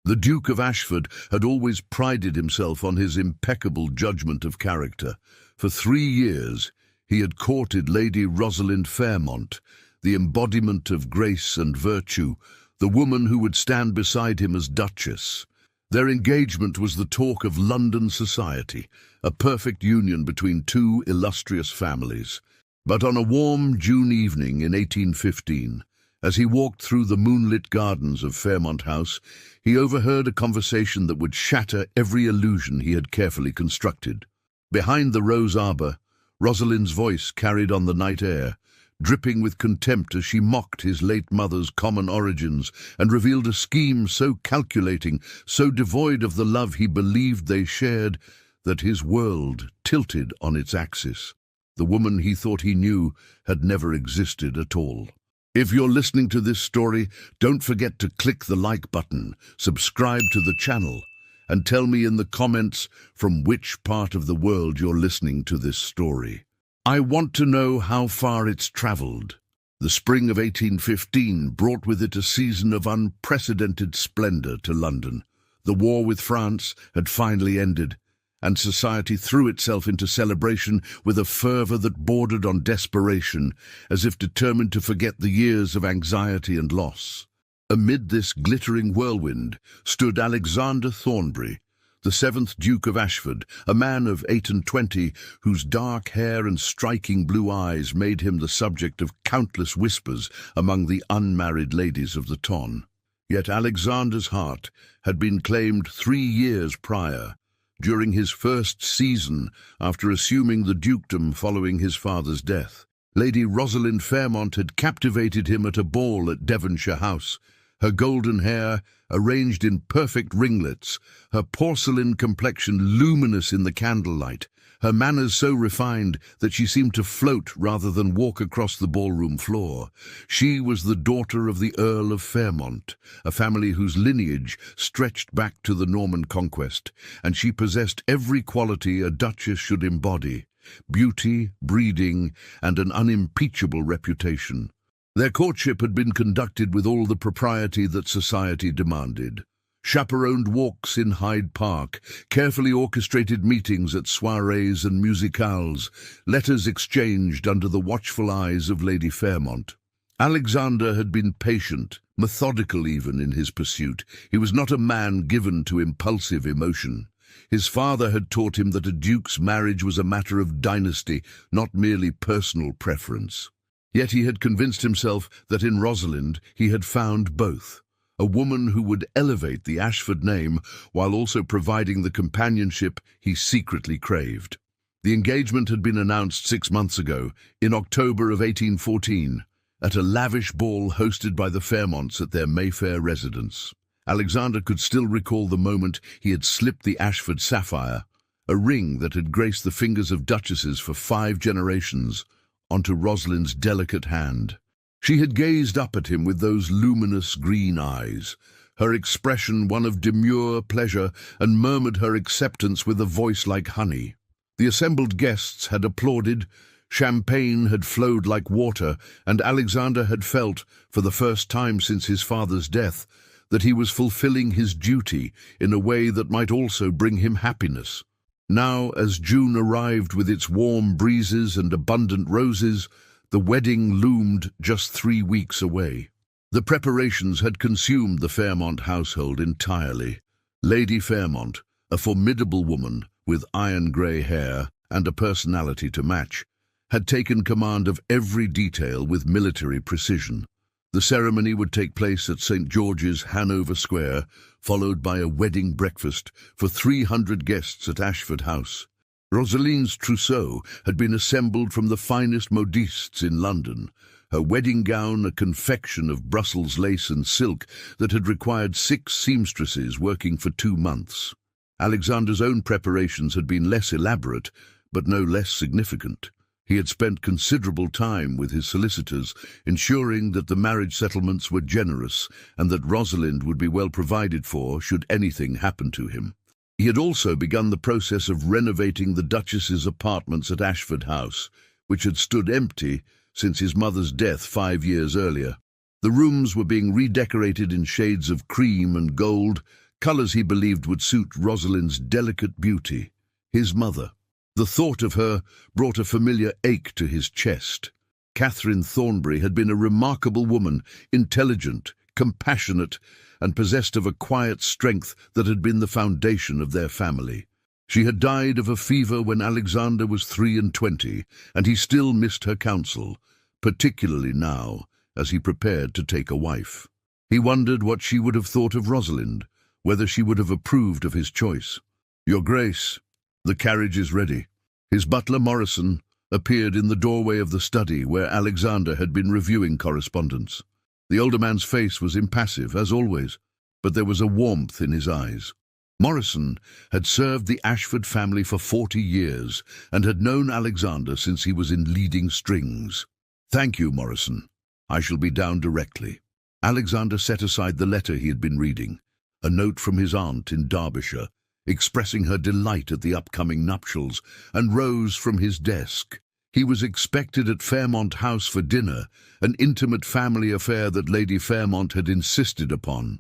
The Duke of Ashford had always prided himself on his impeccable judgment of character. For 3 years, he had courted Lady Rosalind Fairmont, the embodiment of grace and virtue, the woman who would stand beside him as Duchess. Their engagement was the talk of London society, a perfect union between two illustrious families. But on a warm June evening in 1815, as he walked through the moonlit gardens of Fairmont House, he overheard a conversation that would shatter every illusion he had carefully constructed. Behind the rose arbor, Rosalind's voice carried on the night air, dripping with contempt as she mocked his late mother's common origins and revealed a scheme so calculating, so devoid of the love he believed they shared, that his world tilted on its axis. The woman he thought he knew had never existed at all. If you're listening to this story, don't forget to click the like button, subscribe to the channel, and tell me in the comments from which part of the world you're listening to this story. I want to know how far it's traveled. The spring of 1815 brought with it a season of unprecedented splendor to London. The war with France had finally ended, and society threw itself into celebration with a fervor that bordered on desperation, as if determined to forget the years of anxiety and loss. Amid this glittering whirlwind stood Alexander Thornbury, the 7th Duke of Ashford, a man of 28, whose dark hair and striking blue eyes made him the subject of countless whispers among the unmarried ladies of the ton. Yet Alexander's heart had been claimed 3 years prior, during his first season after assuming the dukedom following his father's death. Lady Rosalind Fairmont had captivated him at a ball at Devonshire House, her golden hair arranged in perfect ringlets, her porcelain complexion luminous in the candlelight, her manners so refined that she seemed to float rather than walk across the ballroom floor. She was the daughter of the Earl of Fairmont, a family whose lineage stretched back to the Norman conquest, and she possessed every quality a duchess should embody: beauty, breeding, and an unimpeachable reputation. Their courtship had been conducted with all the propriety that society demanded. Chaperoned walks in Hyde Park, carefully orchestrated meetings at soirees and musicales, letters exchanged under the watchful eyes of Lady Fairmont. Alexander had been patient, methodical even in his pursuit. He was not a man given to impulsive emotion. His father had taught him that a duke's marriage was a matter of dynasty, not merely personal preference. Yet he had convinced himself that in Rosalind he had found both. A woman who would elevate the Ashford name while also providing the companionship he secretly craved. The engagement had been announced 6 months ago, in October of 1814, at a lavish ball hosted by the Fairmonts at their Mayfair residence. Alexander could still recall the moment he had slipped the Ashford sapphire, a ring that had graced the fingers of duchesses for 5 generations, onto Rosalind's delicate hand. She had gazed up at him with those luminous green eyes, her expression one of demure pleasure, and murmured her acceptance with a voice like honey. The assembled guests had applauded, champagne had flowed like water, and Alexander had felt, for the first time since his father's death, that he was fulfilling his duty in a way that might also bring him happiness. Now, as June arrived with its warm breezes and abundant roses, the wedding loomed just 3 weeks away. The preparations had consumed the Fairmont household entirely. Lady Fairmont, a formidable woman with iron-grey hair and a personality to match, had taken command of every detail with military precision. The ceremony would take place at St. George's, Hanover Square, followed by a wedding breakfast for 300 guests at Ashford House. Rosalind's trousseau had been assembled from the finest modistes in London, her wedding gown a confection of Brussels lace and silk that had required 6 seamstresses working for 2 months. Alexander's own preparations had been less elaborate, but no less significant. He had spent considerable time with his solicitors, ensuring that the marriage settlements were generous and that Rosalind would be well provided for should anything happen to him. He had also begun the process of renovating the Duchess's apartments at Ashford House, which had stood empty since his mother's death 5 years earlier. The rooms were being redecorated in shades of cream and gold, colours he believed would suit Rosalind's delicate beauty. His mother. The thought of her brought a familiar ache to his chest. Catherine Thornbury had been a remarkable woman, intelligent, compassionate, and possessed of a quiet strength that had been the foundation of their family. She had died of a fever when Alexander was 23, and he still missed her counsel, particularly now, as he prepared to take a wife. He wondered what she would have thought of Rosalind, whether she would have approved of his choice. "Your Grace, the carriage is ready." His butler, Morrison, appeared in the doorway of the study where Alexander had been reviewing correspondence. The older man's face was impassive, as always, but there was a warmth in his eyes. Morrison had served the Ashford family for 40 years and had known Alexander since he was in leading strings. "Thank you, Morrison. I shall be down directly." Alexander set aside the letter he had been reading, a note from his aunt in Derbyshire, expressing her delight at the upcoming nuptials, and rose from his desk. He was expected at Fairmont House for dinner, an intimate family affair that Lady Fairmont had insisted upon.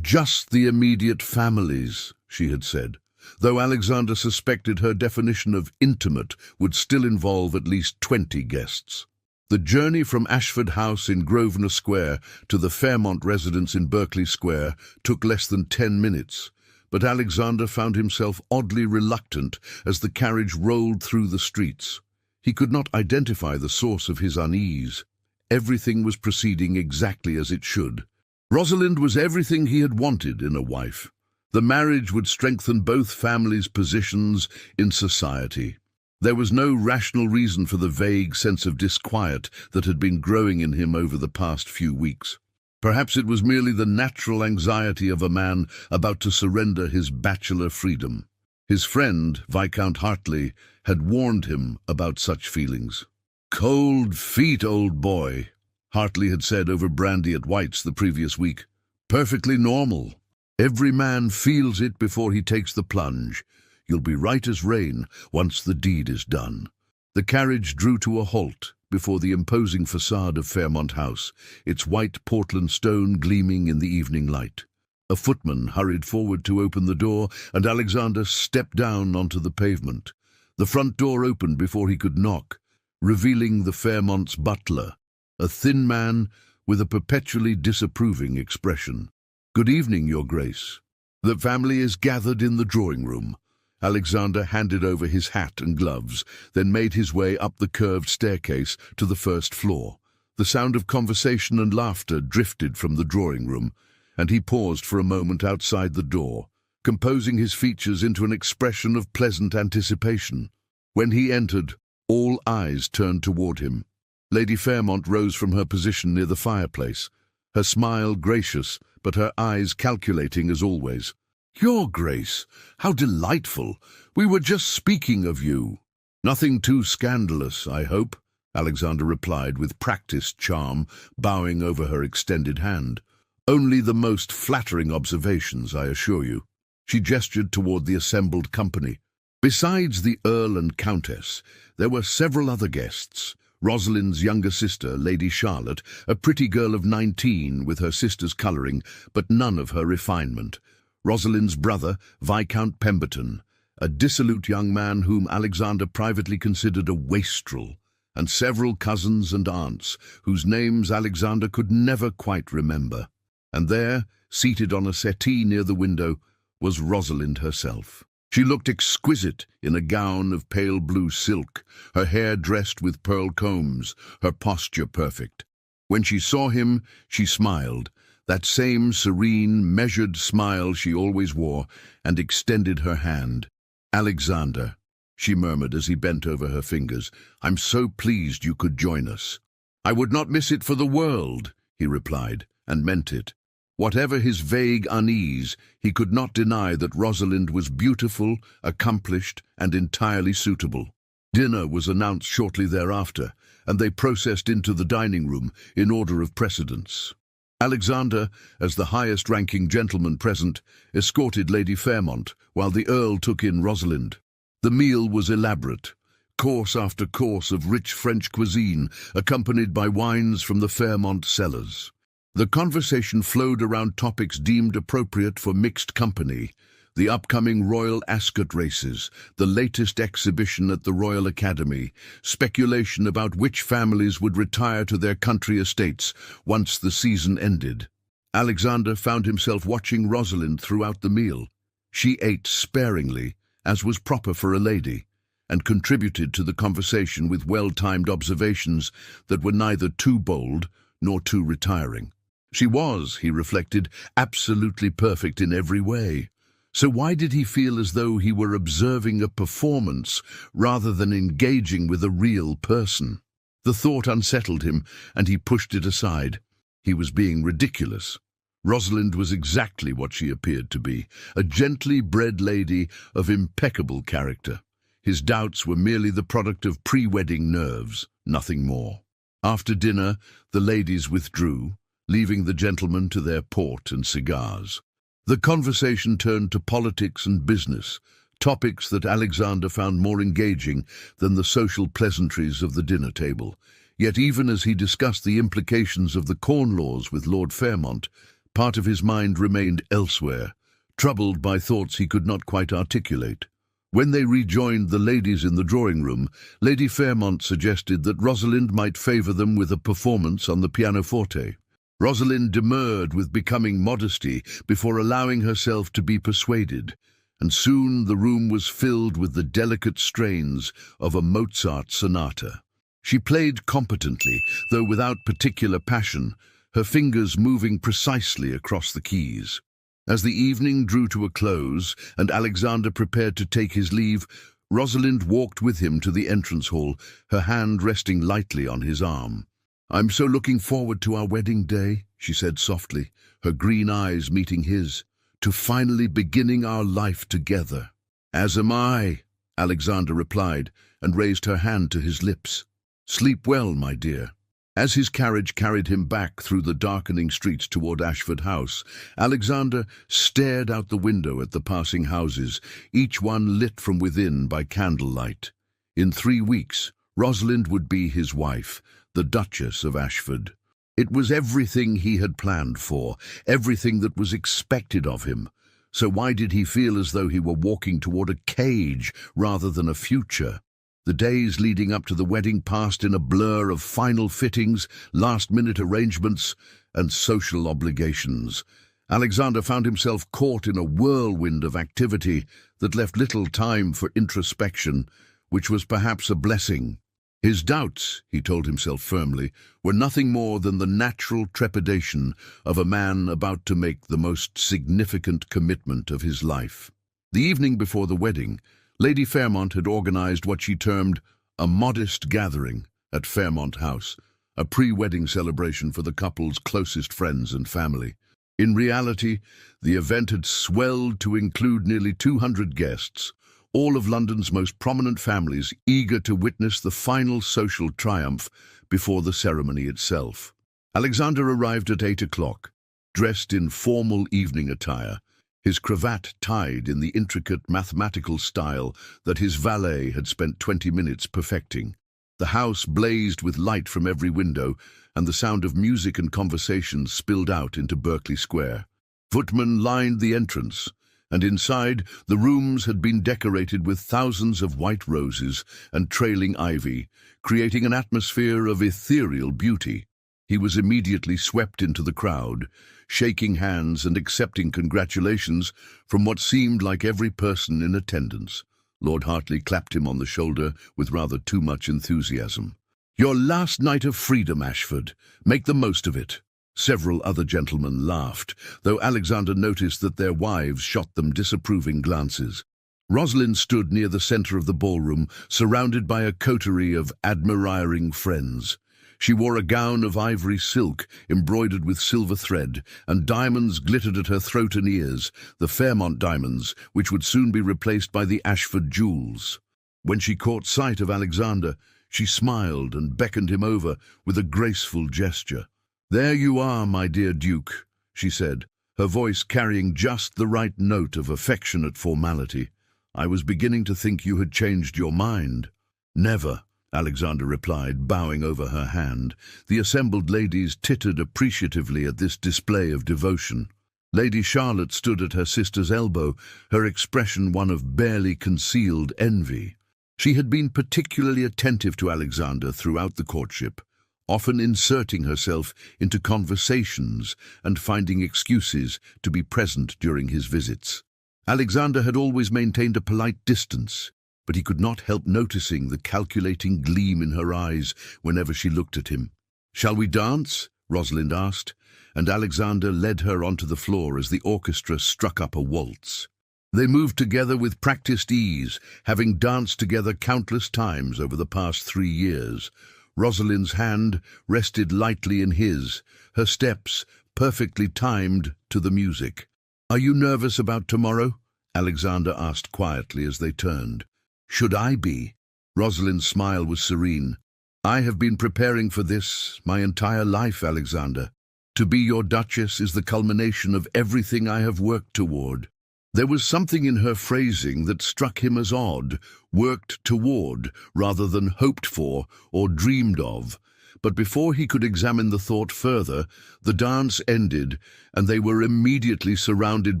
"Just the immediate families," she had said, though Alexander suspected her definition of intimate would still involve at least 20 guests. The journey from Ashford House in Grosvenor Square to the Fairmont residence in Berkeley Square took less than 10 minutes, but Alexander found himself oddly reluctant as the carriage rolled through the streets. He could not identify the source of his unease. Everything was proceeding exactly as it should. Rosalind was everything he had wanted in a wife. The marriage would strengthen both families' positions in society. There was no rational reason for the vague sense of disquiet that had been growing in him over the past few weeks. Perhaps it was merely the natural anxiety of a man about to surrender his bachelor freedom. His friend, Viscount Hartley, had warned him about such feelings. "Cold feet, old boy," Hartley had said over brandy at White's the previous week. "Perfectly normal. Every man feels it before he takes the plunge. You'll be right as rain once the deed is done." The carriage drew to a halt before the imposing facade of Fairmont House, its white Portland stone gleaming in the evening light. A footman hurried forward to open the door, and Alexander stepped down onto the pavement. The front door opened before he could knock, revealing the Fairmont's butler, a thin man with a perpetually disapproving expression. "Good evening, Your Grace." "The family is gathered in the drawing-room." Alexander handed over his hat and gloves, then made his way up the curved staircase to the first floor. The sound of conversation and laughter drifted from the drawing-room, and he paused for a moment outside the door, composing his features into an expression of pleasant anticipation. When he entered, all eyes turned toward him. Lady Fairmont rose from her position near the fireplace, her smile gracious, but her eyes calculating as always. "Your Grace, how delightful! We were just speaking of you." "Nothing too scandalous, I hope," Alexander replied with practiced charm, bowing over her extended hand. "Only the most flattering observations, I assure you." She gestured toward the assembled company. Besides the Earl and Countess, there were several other guests. Rosalind's younger sister, Lady Charlotte, a pretty girl of 19 with her sister's colouring, but none of her refinement. Rosalind's brother, Viscount Pemberton, a dissolute young man whom Alexander privately considered a wastrel, and several cousins and aunts, whose names Alexander could never quite remember. And there, seated on a settee near the window, was Rosalind herself. She looked exquisite in a gown of pale blue silk, her hair dressed with pearl combs, her posture perfect. When she saw him, she smiled, that same serene, measured smile she always wore, and extended her hand. "Alexander," she murmured as he bent over her fingers, "I'm so pleased you could join us." "I would not miss it for the world," he replied, and meant it. Whatever his vague unease, he could not deny that Rosalind was beautiful, accomplished, and entirely suitable. Dinner was announced shortly thereafter, and they processed into the dining room in order of precedence. Alexander, as the highest-ranking gentleman present, escorted Lady Fairmont, while the Earl took in Rosalind. The meal was elaborate, course after course of rich French cuisine, accompanied by wines from the Fairmont cellars. The conversation flowed around topics deemed appropriate for mixed company: the upcoming Royal Ascot races, the latest exhibition at the Royal Academy, speculation about which families would retire to their country estates once the season ended. Alexander found himself watching Rosalind throughout the meal. She ate sparingly, as was proper for a lady, and contributed to the conversation with well-timed observations that were neither too bold nor too retiring. She was, he reflected, absolutely perfect in every way. So why did he feel as though he were observing a performance rather than engaging with a real person? The thought unsettled him, and he pushed it aside. He was being ridiculous. Rosalind was exactly what she appeared to be, a gently bred lady of impeccable character. His doubts were merely the product of pre-wedding nerves, nothing more. After dinner, the ladies withdrew, leaving the gentlemen to their port and cigars. The conversation turned to politics and business, topics that Alexander found more engaging than the social pleasantries of the dinner table. Yet even as he discussed the implications of the Corn Laws with Lord Fairmont, part of his mind remained elsewhere, troubled by thoughts he could not quite articulate. When they rejoined the ladies in the drawing-room, Lady Fairmont suggested that Rosalind might favour them with a performance on the pianoforte. Rosalind demurred with becoming modesty before allowing herself to be persuaded, and soon the room was filled with the delicate strains of a Mozart sonata. She played competently, though without particular passion, her fingers moving precisely across the keys. As the evening drew to a close and Alexander prepared to take his leave, Rosalind walked with him to the entrance hall, her hand resting lightly on his arm. "I'm so looking forward to our wedding day," she said softly, her green eyes meeting his, "to finally beginning our life together." "As am I," Alexander replied, and raised her hand to his lips. "Sleep well, my dear." As his carriage carried him back through the darkening streets toward Ashford House, Alexander stared out the window at the passing houses, each one lit from within by candlelight. In 3 weeks, Rosalind would be his wife, the Duchess of Ashford. It was everything he had planned for, everything that was expected of him. So why did he feel as though he were walking toward a cage rather than a future? The days leading up to the wedding passed in a blur of final fittings, last-minute arrangements, and social obligations. Alexander found himself caught in a whirlwind of activity that left little time for introspection, which was perhaps a blessing. His doubts, he told himself firmly, were nothing more than the natural trepidation of a man about to make the most significant commitment of his life. The evening before the wedding, Lady Fairmont had organized what she termed a modest gathering at Fairmont House, a pre-wedding celebration for the couple's closest friends and family. In reality, the event had swelled to include nearly 200 guests, all of London's most prominent families eager to witness the final social triumph before the ceremony itself. Alexander arrived at 8 o'clock, dressed in formal evening attire, his cravat tied in the intricate mathematical style that his valet had spent 20 minutes perfecting. The house blazed with light from every window, and the sound of music and conversation spilled out into Berkeley Square. Footmen lined the entrance, and inside, the rooms had been decorated with thousands of white roses and trailing ivy, creating an atmosphere of ethereal beauty. He was immediately swept into the crowd, shaking hands and accepting congratulations from what seemed like every person in attendance. Lord Hartley clapped him on the shoulder with rather too much enthusiasm. "Your last night of freedom, Ashford. Make the most of it." Several other gentlemen laughed, though Alexander noticed that their wives shot them disapproving glances. Rosalind stood near the center of the ballroom, surrounded by a coterie of admiring friends. She wore a gown of ivory silk embroidered with silver thread, and diamonds glittered at her throat and ears, the Fairmont diamonds, which would soon be replaced by the Ashford jewels. When she caught sight of Alexander, she smiled and beckoned him over with a graceful gesture. "There you are, my dear Duke," she said, her voice carrying just the right note of affectionate formality. "I was beginning to think you had changed your mind." "Never," Alexander replied, bowing over her hand. The assembled ladies tittered appreciatively at this display of devotion. Lady Charlotte stood at her sister's elbow, her expression one of barely concealed envy. She had been particularly attentive to Alexander throughout the courtship, often inserting herself into conversations and finding excuses to be present during his visits. Alexander had always maintained a polite distance, but he could not help noticing the calculating gleam in her eyes whenever she looked at him. "Shall we dance?" Rosalind asked, and Alexander led her onto the floor as the orchestra struck up a waltz. They moved together with practiced ease, having danced together countless times over the past 3 years. Rosalind's hand rested lightly in his, her steps perfectly timed to the music. "Are you nervous about tomorrow?" Alexander asked quietly as they turned. "Should I be?" Rosalind's smile was serene. "I have been preparing for this my entire life, Alexander. To be your Duchess is the culmination of everything I have worked toward." There was something in her phrasing that struck him as odd, worked toward rather than hoped for or dreamed of. But before he could examine the thought further, the dance ended, and they were immediately surrounded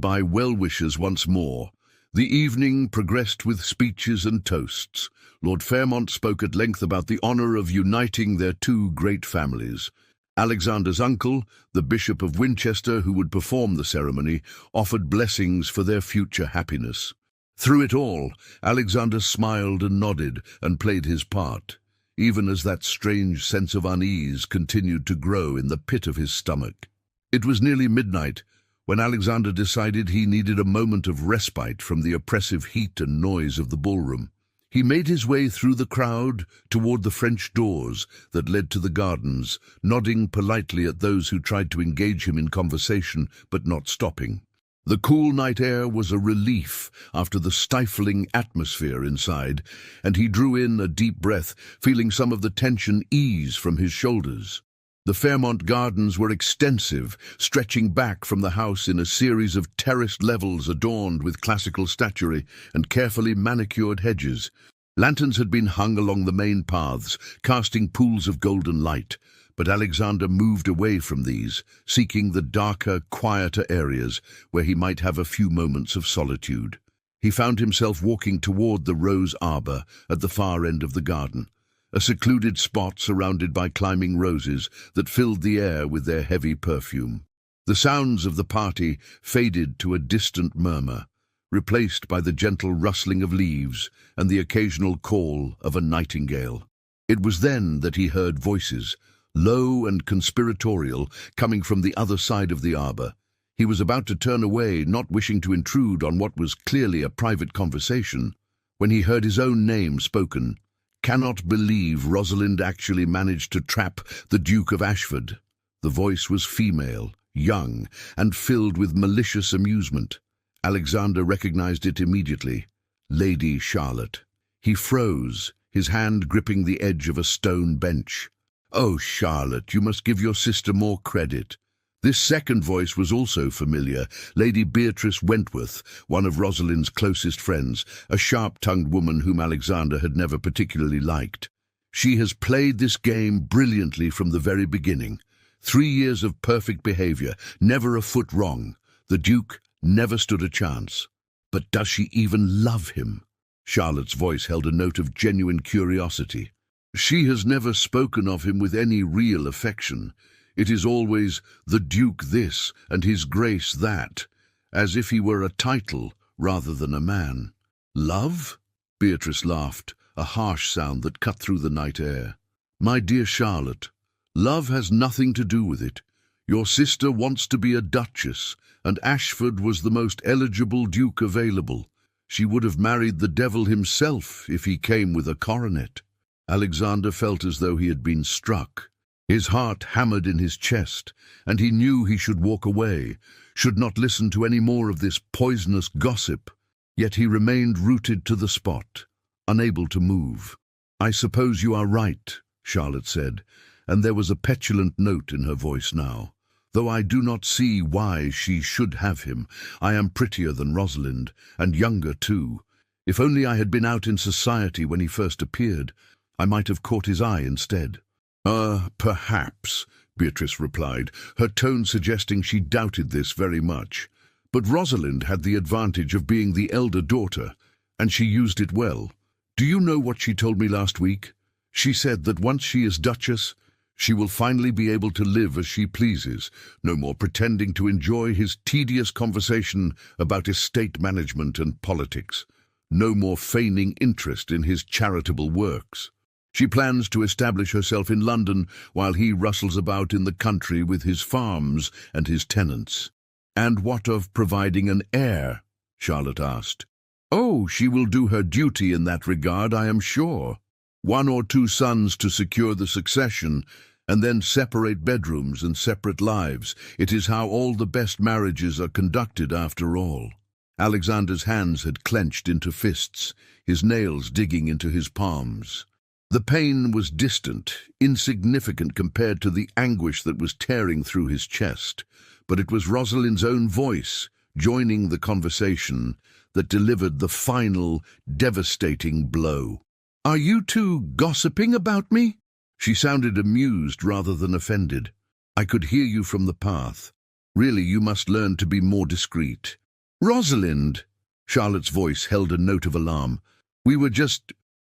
by well-wishers once more. The evening progressed with speeches and toasts. Lord Fairmont spoke at length about the honor of uniting their 2 great families. Alexander's uncle, the Bishop of Winchester, who would perform the ceremony, offered blessings for their future happiness. Through it all, Alexander smiled and nodded and played his part, even as that strange sense of unease continued to grow in the pit of his stomach. It was nearly midnight when Alexander decided he needed a moment of respite from the oppressive heat and noise of the ballroom. He made his way through the crowd toward the French doors that led to the gardens, nodding politely at those who tried to engage him in conversation, but not stopping. The cool night air was a relief after the stifling atmosphere inside, and he drew in a deep breath, feeling some of the tension ease from his shoulders. The Fairmont gardens were extensive, stretching back from the house in a series of terraced levels adorned with classical statuary and carefully manicured hedges. Lanterns had been hung along the main paths, casting pools of golden light, but Alexander moved away from these, seeking the darker, quieter areas where he might have a few moments of solitude. He found himself walking toward the rose arbor at the far end of the garden, a secluded spot surrounded by climbing roses that filled the air with their heavy perfume. The sounds of the party faded to a distant murmur, replaced by the gentle rustling of leaves and the occasional call of a nightingale. It was then that he heard voices, low and conspiratorial, coming from the other side of the arbor. He was about to turn away, not wishing to intrude on what was clearly a private conversation, when he heard his own name spoken. "Cannot believe Rosalind actually managed to trap the Duke of Ashford." The voice was female, young, and filled with malicious amusement. Alexander recognized it immediately. Lady Charlotte. He froze, his hand gripping the edge of a stone bench. "Oh, Charlotte, you must give your sister more credit." This second voice was also familiar, Lady Beatrice Wentworth, one of Rosalind's closest friends, a sharp-tongued woman whom Alexander had never particularly liked. "She has played this game brilliantly from the very beginning. 3 years of perfect behavior, never a foot wrong. The Duke never stood a chance. But does she even love him?" Charlotte's voice held a note of genuine curiosity. "She has never spoken of him with any real affection. It is always the Duke this and His Grace that, as if he were a title rather than a man." "Love?" Beatrice laughed, a harsh sound that cut through the night air. "My dear Charlotte, love has nothing to do with it. Your sister wants to be a duchess, and Ashford was the most eligible duke available. She would have married the devil himself if he came with a coronet." Alexander felt as though he had been struck. His heart hammered in his chest, and he knew he should walk away, should not listen to any more of this poisonous gossip. Yet he remained rooted to the spot, unable to move. "I suppose you are right," Charlotte said, and there was a petulant note in her voice now. "Though I do not see why she should have him. I am prettier than Rosalind, and younger too. If only I had been out in society when he first appeared, I might have caught his eye instead. Perhaps, Beatrice replied, her tone suggesting she doubted this very much. But Rosalind had the advantage of being the elder daughter, and she used it well. Do you know what she told me last week? She said that once she is Duchess, she will finally be able to live as she pleases, no more pretending to enjoy his tedious conversation about estate management and politics, no more feigning interest in his charitable works. She plans to establish herself in London while he rustles about in the country with his farms and his tenants. And what of providing an heir? Charlotte asked. Oh, she will do her duty in that regard, I am sure. 1 or 2 sons to secure the succession, and then separate bedrooms and separate lives. It is how all the best marriages are conducted after all. Alexander's hands had clenched into fists, his nails digging into his palms. The pain was distant, insignificant compared to the anguish that was tearing through his chest, but it was Rosalind's own voice, joining the conversation, that delivered the final, devastating blow. Are you two gossiping about me? She sounded amused rather than offended. I could hear you from the path. Really, you must learn to be more discreet. Rosalind, Charlotte's voice held a note of alarm. We were just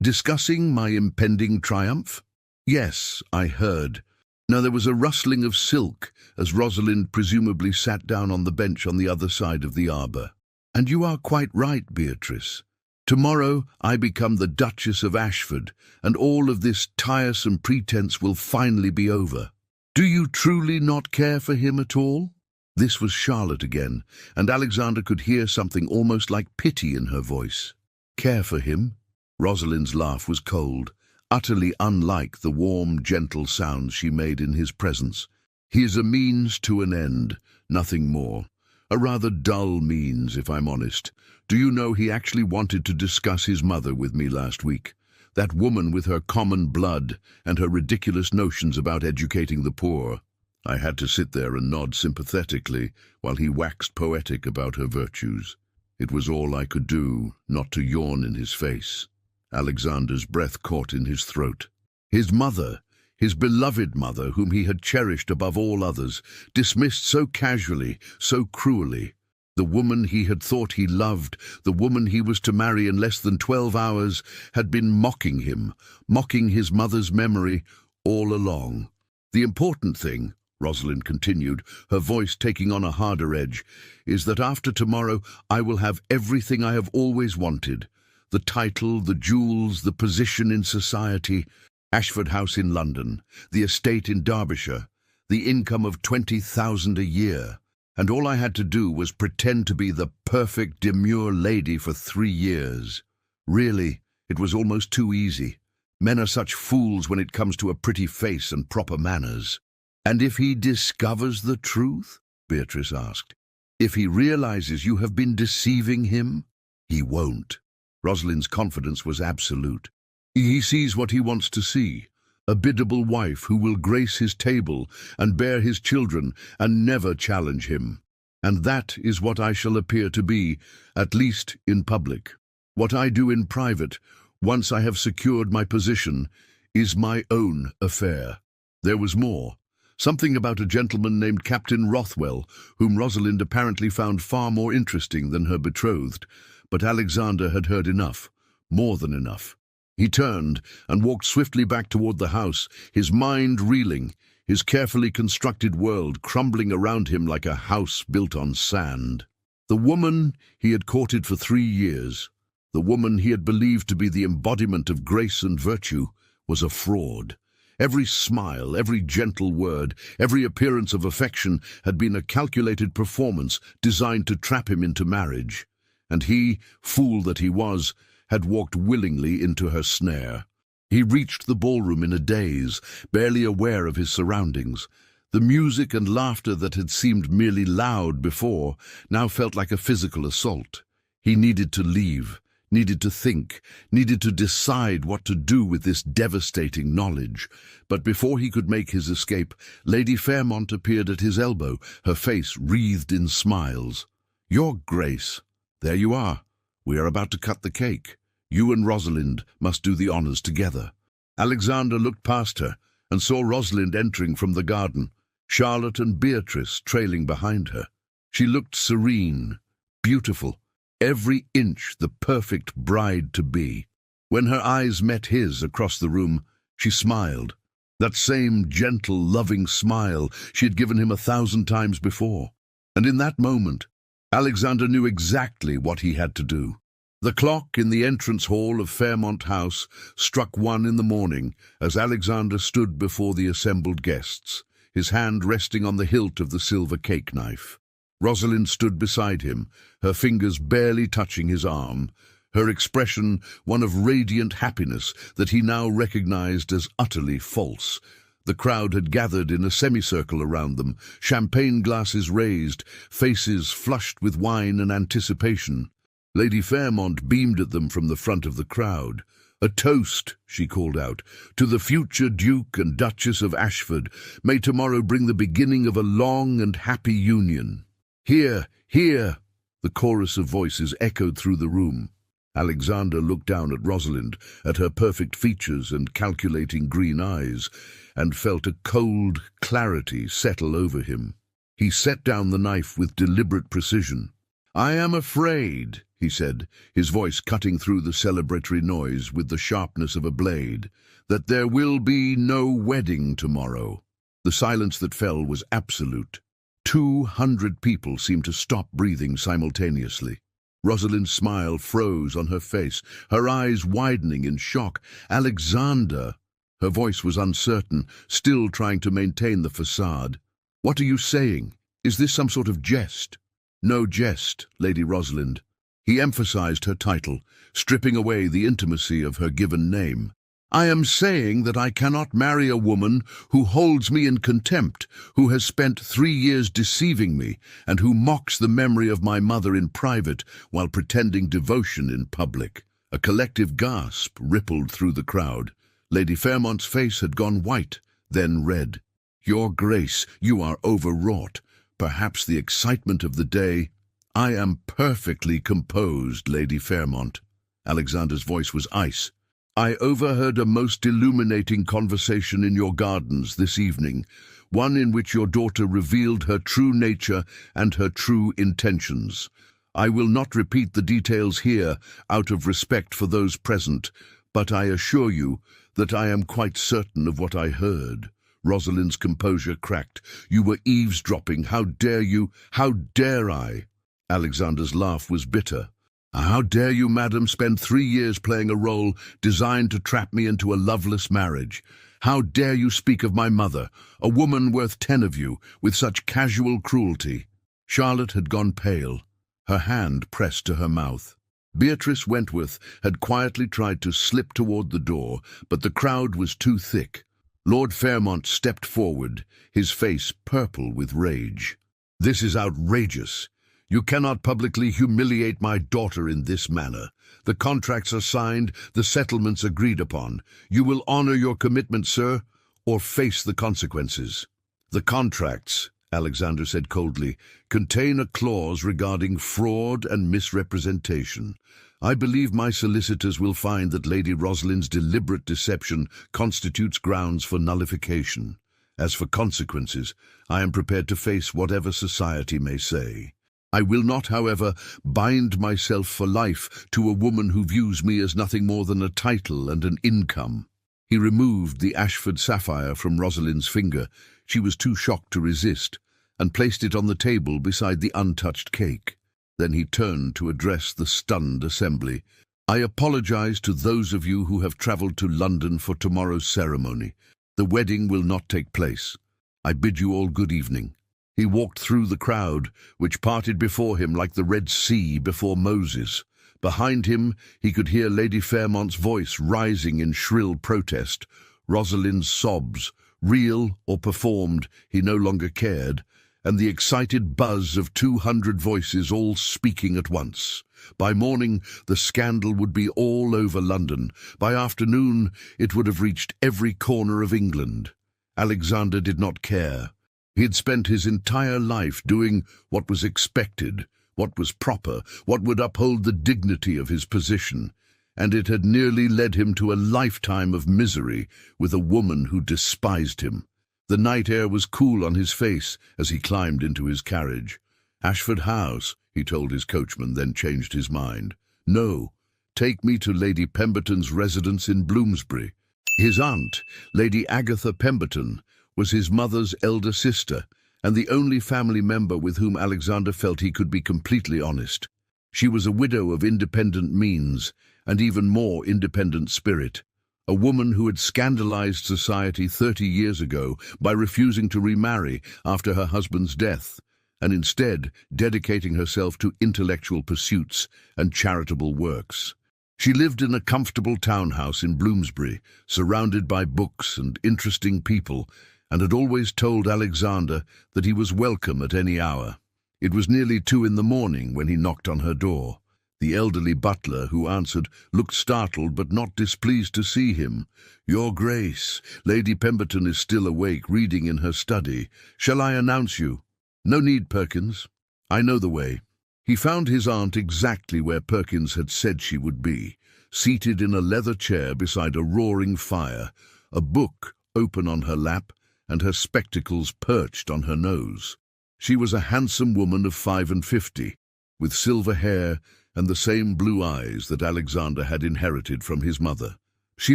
discussing my impending triumph? Yes, I heard. Now there was a rustling of silk as Rosalind presumably sat down on the bench on the other side of the arbour. And you are quite right, Beatrice. Tomorrow I become the Duchess of Ashford, and all of this tiresome pretense will finally be over. Do you truly not care for him at all? This was Charlotte again, and Alexander could hear something almost like pity in her voice. Care for him? Rosalind's laugh was cold, utterly unlike the warm, gentle sounds she made in his presence. He is a means to an end, nothing more. A rather dull means, if I'm honest. Do you know he actually wanted to discuss his mother with me last week? That woman with her common blood and her ridiculous notions about educating the poor. I had to sit there and nod sympathetically while he waxed poetic about her virtues. It was all I could do, not to yawn in his face. Alexander's breath caught in his throat. His mother, his beloved mother, whom he had cherished above all others, dismissed so casually, so cruelly. The woman he had thought he loved, the woman he was to marry in less than 12 hours, had been mocking him, mocking his mother's memory all along. The important thing, Rosalind continued, her voice taking on a harder edge, is that after tomorrow I will have everything I have always wanted. The title, the jewels, the position in society, Ashford House in London, the estate in Derbyshire, the income of 20,000 a year. And all I had to do was pretend to be the perfect demure lady for 3 years. Really, it was almost too easy. Men are such fools when it comes to a pretty face and proper manners. And if he discovers the truth? Beatrice asked. If he realizes you have been deceiving him? He won't. Rosalind's confidence was absolute. He sees what he wants to see. A biddable wife who will grace his table and bear his children and never challenge him. And that is what I shall appear to be, at least in public. What I do in private, once I have secured my position, is my own affair. There was more. Something about a gentleman named Captain Rothwell, whom Rosalind apparently found far more interesting than her betrothed. But Alexander had heard enough, more than enough. He turned and walked swiftly back toward the house, his mind reeling, his carefully constructed world crumbling around him like a house built on sand. The woman he had courted for 3 years, the woman he had believed to be the embodiment of grace and virtue, was a fraud. Every smile, every gentle word, every appearance of affection had been a calculated performance designed to trap him into marriage. And he, fool that he was, had walked willingly into her snare. He reached the ballroom in a daze, barely aware of his surroundings. The music and laughter that had seemed merely loud before now felt like a physical assault. He needed to leave, needed to think, needed to decide what to do with this devastating knowledge. But before he could make his escape, Lady Fairmont appeared at his elbow, her face wreathed in smiles. "Your Grace, there you are. We are about to cut the cake. You and Rosalind must do the honours together." Alexander looked past her and saw Rosalind entering from the garden, Charlotte and Beatrice trailing behind her. She looked serene, beautiful, every inch the perfect bride-to-be. When her eyes met his across the room, she smiled. That same gentle, loving smile she had given him 1,000 times before. And in that moment, Alexander knew exactly what he had to do. The clock in the entrance hall of Fairmont House struck 1 in the morning as Alexander stood before the assembled guests, his hand resting on the hilt of the silver cake knife. Rosalind stood beside him, her fingers barely touching his arm, her expression one of radiant happiness that he now recognized as utterly false. The crowd had gathered in a semicircle around them, champagne glasses raised, faces flushed with wine and anticipation. Lady Fairmont beamed at them from the front of the crowd. "A toast," she called out, "to the future Duke and Duchess of Ashford. May tomorrow bring the beginning of a long and happy union." "Hear, hear!" The chorus of voices echoed through the room. Alexander looked down at Rosalind, at her perfect features and calculating green eyes, and felt a cold clarity settle over him. He set down the knife with deliberate precision. "I am afraid," he said, his voice cutting through the celebratory noise with the sharpness of a blade, "that there will be no wedding tomorrow." The silence that fell was absolute. 200 people seemed to stop breathing simultaneously. Rosalind's smile froze on her face, her eyes widening in shock. "Alexander!" Her voice was uncertain, still trying to maintain the facade. "What are you saying? Is this some sort of jest?" "No jest, Lady Rosalind." He emphasized her title, stripping away the intimacy of her given name. "I am saying that I cannot marry a woman who holds me in contempt, who has spent 3 years deceiving me, and who mocks the memory of my mother in private while pretending devotion in public." A collective gasp rippled through the crowd. Lady Fairmont's face had gone white, then red. "Your Grace, you are overwrought. Perhaps the excitement of the day—" "I am perfectly composed, Lady Fairmont." Alexander's voice was ice. "I overheard a most illuminating conversation in your gardens this evening, one in which your daughter revealed her true nature and her true intentions. I will not repeat the details here out of respect for those present, but I assure you that I am quite certain of what I heard." Rosalind's composure cracked. "You were eavesdropping. How dare you? How dare I?" Alexander's laugh was bitter. "How dare you, madam, spend 3 years playing a role designed to trap me into a loveless marriage? How dare you speak of my mother, a woman worth 10 of you, with such casual cruelty?" Charlotte had gone pale, her hand pressed to her mouth. Beatrice Wentworth had quietly tried to slip toward the door, but the crowd was too thick. Lord Fairmont stepped forward, his face purple with rage. "This is outrageous. You cannot publicly humiliate my daughter in this manner. The contracts are signed, the settlements agreed upon. You will honor your commitment, sir, or face the consequences." "The contracts," Alexander said coldly, "contain a clause regarding fraud and misrepresentation. I believe my solicitors will find that Lady Rosalind's deliberate deception constitutes grounds for nullification. As for consequences, I am prepared to face whatever society may say. I will not, however, bind myself for life to a woman who views me as nothing more than a title and an income." He removed the Ashford sapphire from Rosalind's finger. She was too shocked to resist, and placed it on the table beside the untouched cake. Then he turned to address the stunned assembly. "I apologize to those of you who have traveled to London for tomorrow's ceremony. The wedding will not take place. I bid you all good evening." He walked through the crowd, which parted before him like the Red Sea before Moses. Behind him he could hear Lady Fairmont's voice rising in shrill protest. Rosalind's sobs, real or performed, he no longer cared, and the excited buzz of 200 voices all speaking at once. By morning, the scandal would be all over London. By afternoon, it would have reached every corner of England. Alexander did not care. He had spent his entire life doing what was expected, what was proper, what would uphold the dignity of his position. and it had nearly led him to a lifetime of misery with a woman who despised him. The night air was cool on his face as he climbed into his carriage. "Ashford House," he told his coachman, then changed his mind. "No, take me to Lady Pemberton's residence in Bloomsbury." His aunt, Lady Agatha Pemberton, was his mother's elder sister, and the only family member with whom Alexander felt he could be completely honest. She was a widow of independent means, and even more independent spirit, a woman who had scandalized society 30 years ago by refusing to remarry after her husband's death, and instead dedicating herself to intellectual pursuits and charitable works. She lived in a comfortable townhouse in Bloomsbury, surrounded by books and interesting people, and had always told Alexander that he was welcome at any hour. It was nearly 2 in the morning when he knocked on her door. The elderly butler who answered looked startled but not displeased to see him. "Your Grace, Lady Pemberton is still awake, reading in her study. Shall I announce you?" "No need, Perkins. I know the way." He found his aunt exactly where Perkins had said she would be, seated in a leather chair beside a roaring fire, a book open on her lap, and her spectacles perched on her nose. She was a handsome woman of 55, with silver hair and the same blue eyes that Alexander had inherited from his mother. She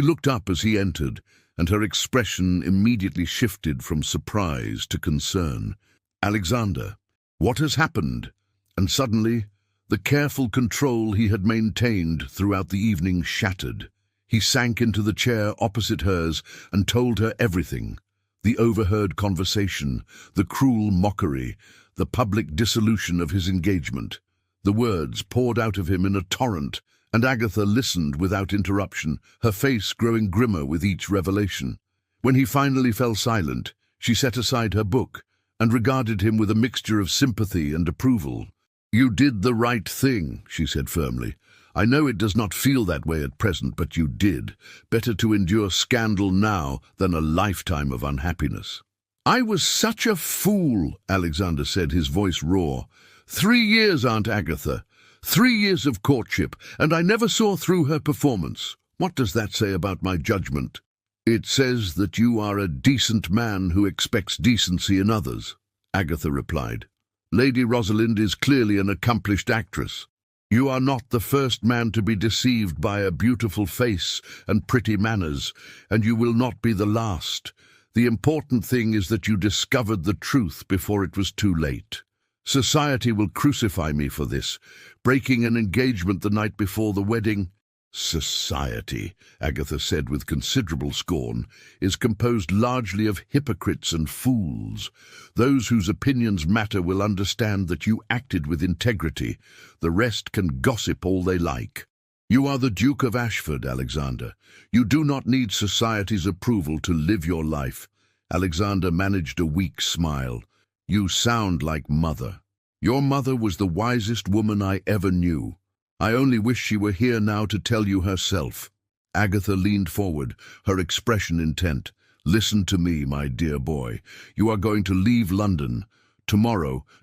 looked up as he entered, and her expression immediately shifted from surprise to concern. "Alexander, what has happened?" And suddenly, the careful control he had maintained throughout the evening shattered. He sank into the chair opposite hers and told her everything. The overheard conversation, the cruel mockery, the public dissolution of his engagement. The words poured out of him in a torrent, and Agatha listened without interruption, her face growing grimmer with each revelation. When he finally fell silent, she set aside her book and regarded him with a mixture of sympathy and approval. "You did the right thing," she said firmly. "I know it does not feel that way at present, but you did. Better to endure scandal now than a lifetime of unhappiness." "I was such a fool," Alexander said, his voice raw. 3 years, Aunt Agatha. 3 years of courtship, and I never saw through her performance. What does that say about my judgment?" "It says that you are a decent man who expects decency in others," Agatha replied. "Lady Rosalind is clearly an accomplished actress. You are not the first man to be deceived by a beautiful face and pretty manners, and you will not be the last. The important thing is that you discovered the truth before it was too late. Society will crucify me for this, breaking an engagement the night before the wedding." "Society," Agatha said with considerable scorn, "is composed largely of hypocrites and fools. Those whose opinions matter will understand that you acted with integrity. The rest can gossip all they like. You are the Duke of Ashford, Alexander. You do not need society's approval to live your life." Alexander managed a weak smile. "You sound like Mother. Your mother was the wisest woman I ever knew. I only wish she were here now to tell you herself." Agatha leaned forward, her expression intent. "Listen to me, my dear boy. You are going to leave London.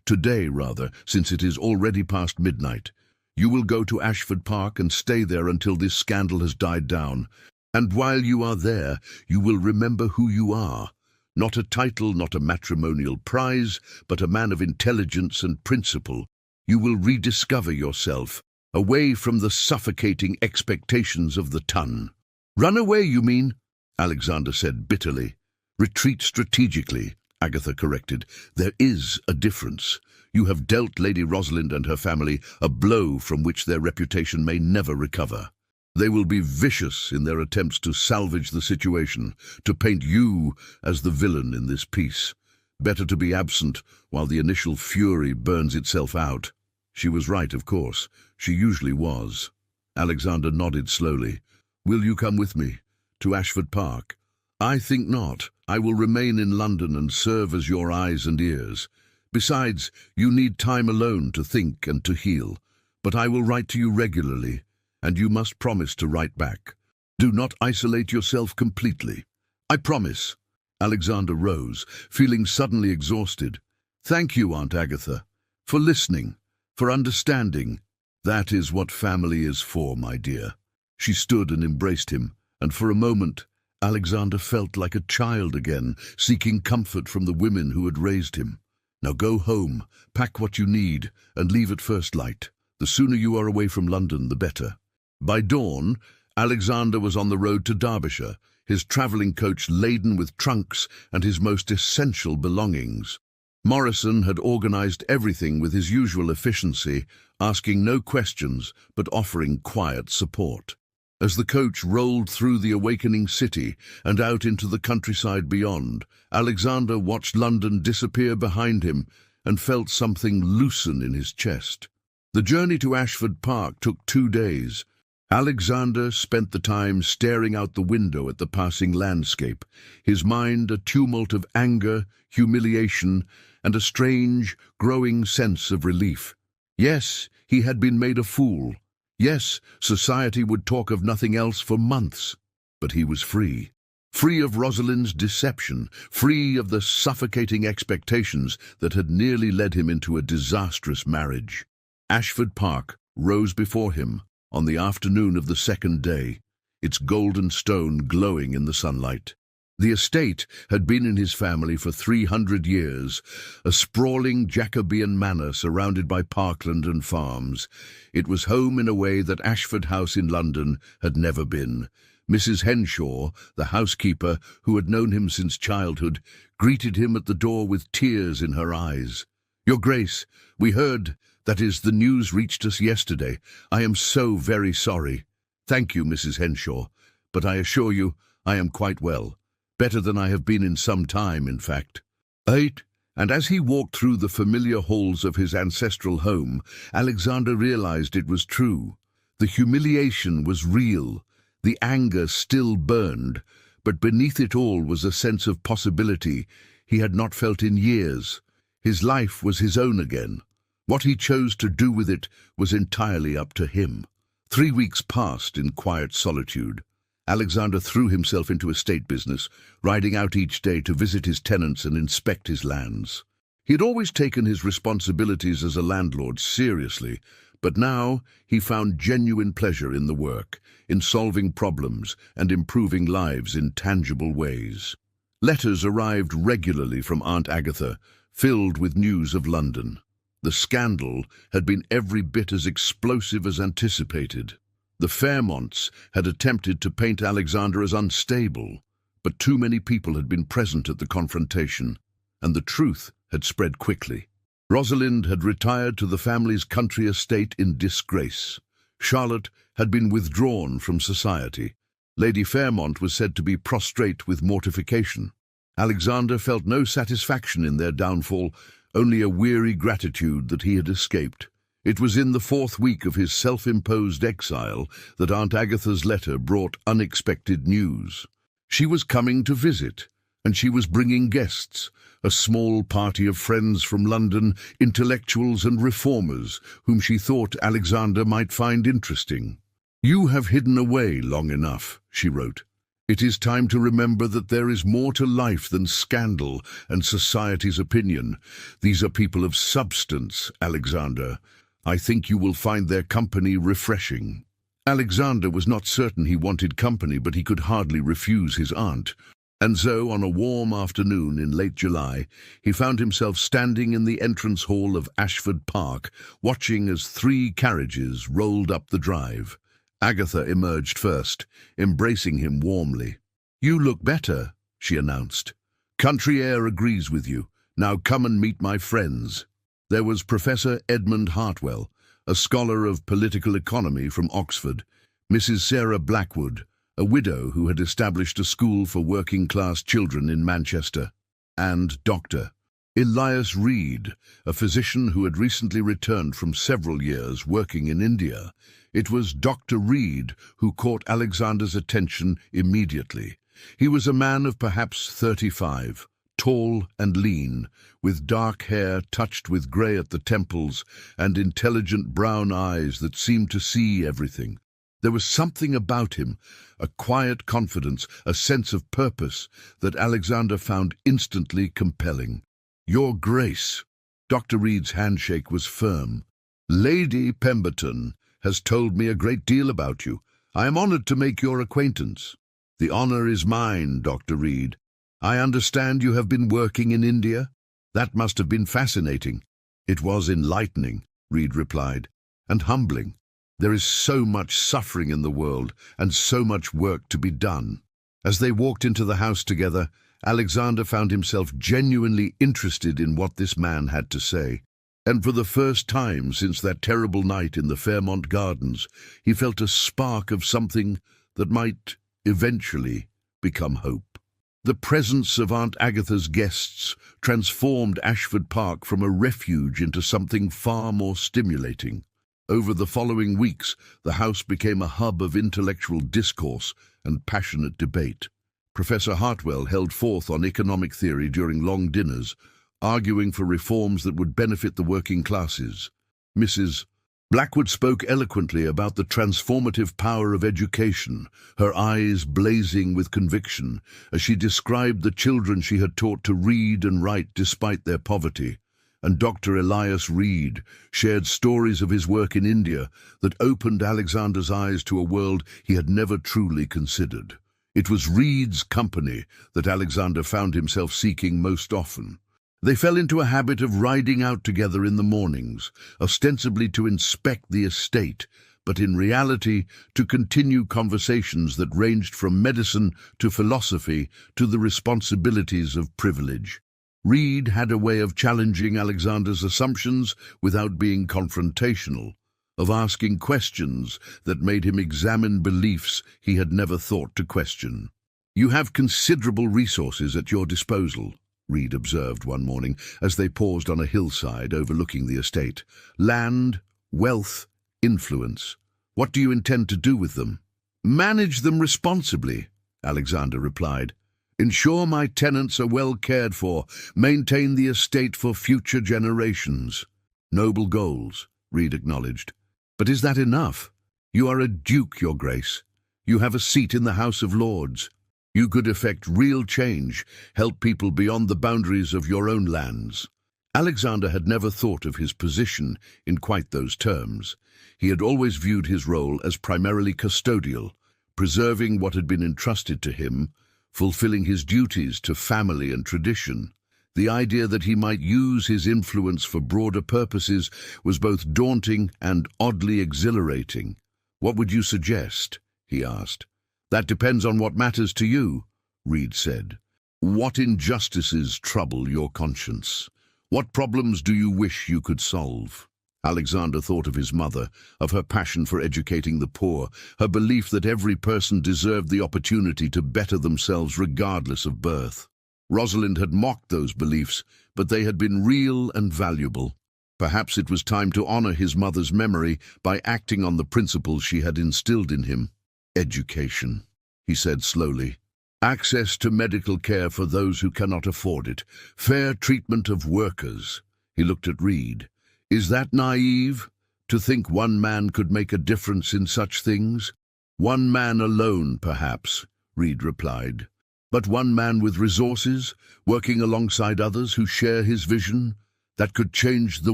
Today rather, since it is already past midnight. You will go to Ashford Park and stay there until this scandal has died down. And while you are there, you will remember who you are. Not a title, not a matrimonial prize, but a man of intelligence and principle. You will rediscover yourself, away from the suffocating expectations of the ton." "Run away, you mean?" Alexander said bitterly. "Retreat strategically," Agatha corrected. "There is a difference. You have dealt Lady Rosalind and her family a blow from which their reputation may never recover. They will be vicious in their attempts to salvage the situation, to paint you as the villain in this piece. Better to be absent while the initial fury burns itself out." She was right, of course. She usually was. Alexander nodded slowly. "Will you come with me? To Ashford Park?" "I think not. I will remain in London and serve as your eyes and ears. Besides, you need time alone to think and to heal. But I will write to you regularly, and you must promise to write back. Do not isolate yourself completely." "I promise." Alexander rose, feeling suddenly exhausted. "Thank you, Aunt Agatha, for listening, for understanding. That is what family is for, my dear." She stood and embraced him, and for a moment Alexander felt like a child again, seeking comfort from the women who had raised him. Now go home, pack what you need, and leave at first light. The sooner you are away from London, the better. By dawn, Alexander was on the road to Derbyshire, his travelling coach laden with trunks and his most essential belongings. Morrison had organised everything with his usual efficiency, asking no questions but offering quiet support. As the coach rolled through the awakening city and out into the countryside beyond, Alexander watched London disappear behind him and felt something loosen in his chest. The journey to Ashford Park took 2 days. Alexander spent the time staring out the window at the passing landscape, his mind a tumult of anger, humiliation, and a strange, growing sense of relief. Yes, he had been made a fool. Yes, society would talk of nothing else for months. But he was free. Free of Rosalind's deception, free of the suffocating expectations that had nearly led him into a disastrous marriage. Ashford Park rose before him on the afternoon of the second day, its golden stone glowing in the sunlight. The estate had been in his family for 300 years, a sprawling Jacobean manor surrounded by parkland and farms. It was home in a way that Ashford House in London had never been. Mrs. Henshaw, the housekeeper, who had known him since childhood, greeted him at the door with tears in her eyes. "Your Grace, we heard, that is, the news reached us yesterday. I am so very sorry." "Thank you, Mrs. Henshaw, but I assure you I am quite well. Better than I have been in some time, in fact." And as he walked through the familiar halls of his ancestral home, Alexander realized it was true. The humiliation was real. The anger still burned, but beneath it all was a sense of possibility he had not felt in years. His life was his own again. What he chose to do with it was entirely up to him. 3 weeks passed in quiet solitude. Alexander threw himself into estate business, riding out each day to visit his tenants and inspect his lands. He had always taken his responsibilities as a landlord seriously, but now he found genuine pleasure in the work, in solving problems and improving lives in tangible ways. Letters arrived regularly from Aunt Agatha, filled with news of London. The scandal had been every bit as explosive as anticipated. The Fairmonts had attempted to paint Alexander as unstable, but too many people had been present at the confrontation, and the truth had spread quickly. Rosalind had retired to the family's country estate in disgrace. Charlotte had been withdrawn from society. Lady Fairmont was said to be prostrate with mortification. Alexander felt no satisfaction in their downfall, only a weary gratitude that he had escaped. It was in the 4th week of his self-imposed exile that Aunt Agatha's letter brought unexpected news. She was coming to visit, and she was bringing guests, a small party of friends from London, intellectuals and reformers, whom she thought Alexander might find interesting. "You have hidden away long enough," she wrote. "It is time to remember that there is more to life than scandal and society's opinion. These are people of substance, Alexander. I think you will find their company refreshing." Alexander was not certain he wanted company, but he could hardly refuse his aunt. And so, on a warm afternoon in late July, he found himself standing in the entrance hall of Ashford Park, watching as 3 carriages rolled up the drive. Agatha emerged first, embracing him warmly. "You look better," she announced. "Country air agrees with you. Now come and meet my friends." There was Professor Edmund Hartwell, a scholar of political economy from Oxford, Mrs. Sarah Blackwood, a widow who had established a school for working-class children in Manchester, and Dr. Elias Reed, a physician who had recently returned from several years working in India. It was Dr. Reed who caught Alexander's attention immediately. He was a man of perhaps 35, tall and lean, with dark hair touched with grey at the temples and intelligent brown eyes that seemed to see everything. There was something about him, a quiet confidence, a sense of purpose, that Alexander found instantly compelling. "Your Grace." Dr. Reed's handshake was firm. "Lady Pemberton has told me a great deal about you. I am honored to make your acquaintance. The honor is mine, Dr. Reed. I understand you have been working in India. That must have been fascinating. It was enlightening, Reed replied, and humbling. There is so much suffering in the world and so much work to be done. As they walked into the house together, Alexander found himself genuinely interested in what this man had to say. And for the first time since that terrible night in the Fairmont Gardens, he felt a spark of something that might eventually become hope. The presence of Aunt Agatha's guests transformed Ashford Park from a refuge into something far more stimulating. Over the following weeks, the house became a hub of intellectual discourse and passionate debate. Professor Hartwell held forth on economic theory during long dinners, arguing for reforms that would benefit the working classes. Mrs. Blackwood spoke eloquently about the transformative power of education, her eyes blazing with conviction as she described the children she had taught to read and write despite their poverty. And Dr. Elias Reed shared stories of his work in India that opened Alexander's eyes to a world he had never truly considered. It was Reed's company that Alexander found himself seeking most often. They fell into a habit of riding out together in the mornings, ostensibly to inspect the estate, but in reality to continue conversations that ranged from medicine to philosophy to the responsibilities of privilege. Reed had a way of challenging Alexander's assumptions without being confrontational, of asking questions that made him examine beliefs he had never thought to question. "You have considerable resources at your disposal," Reed observed one morning as they paused on a hillside overlooking the estate. "Land, wealth, influence. What do you intend to do with them?" "Manage them responsibly," Alexander replied. "Ensure my tenants are well cared for, maintain the estate for future generations." "Noble goals," Reed acknowledged. "But is that enough? You are a duke, Your Grace. You have a seat in the House of Lords. You could effect real change, help people beyond the boundaries of your own lands." Alexander had never thought of his position in quite those terms. He had always viewed his role as primarily custodial, preserving what had been entrusted to him, fulfilling his duties to family and tradition. The idea that he might use his influence for broader purposes was both daunting and oddly exhilarating. "What would you suggest?" he asked. "That depends on what matters to you," Reed said. "What injustices trouble your conscience? What problems do you wish you could solve?" Alexander thought of his mother, of her passion for educating the poor, her belief that every person deserved the opportunity to better themselves regardless of birth. Rosalind had mocked those beliefs, but they had been real and valuable. Perhaps it was time to honor his mother's memory by acting on the principles she had instilled in him. "Education," he said slowly. "Access to medical care for those who cannot afford it. Fair treatment of workers." He looked at Reed. "Is that naive, to think one man could make a difference in such things?" "One man alone, perhaps," Reed replied. "But one man with resources, working alongside others who share his vision, that could change the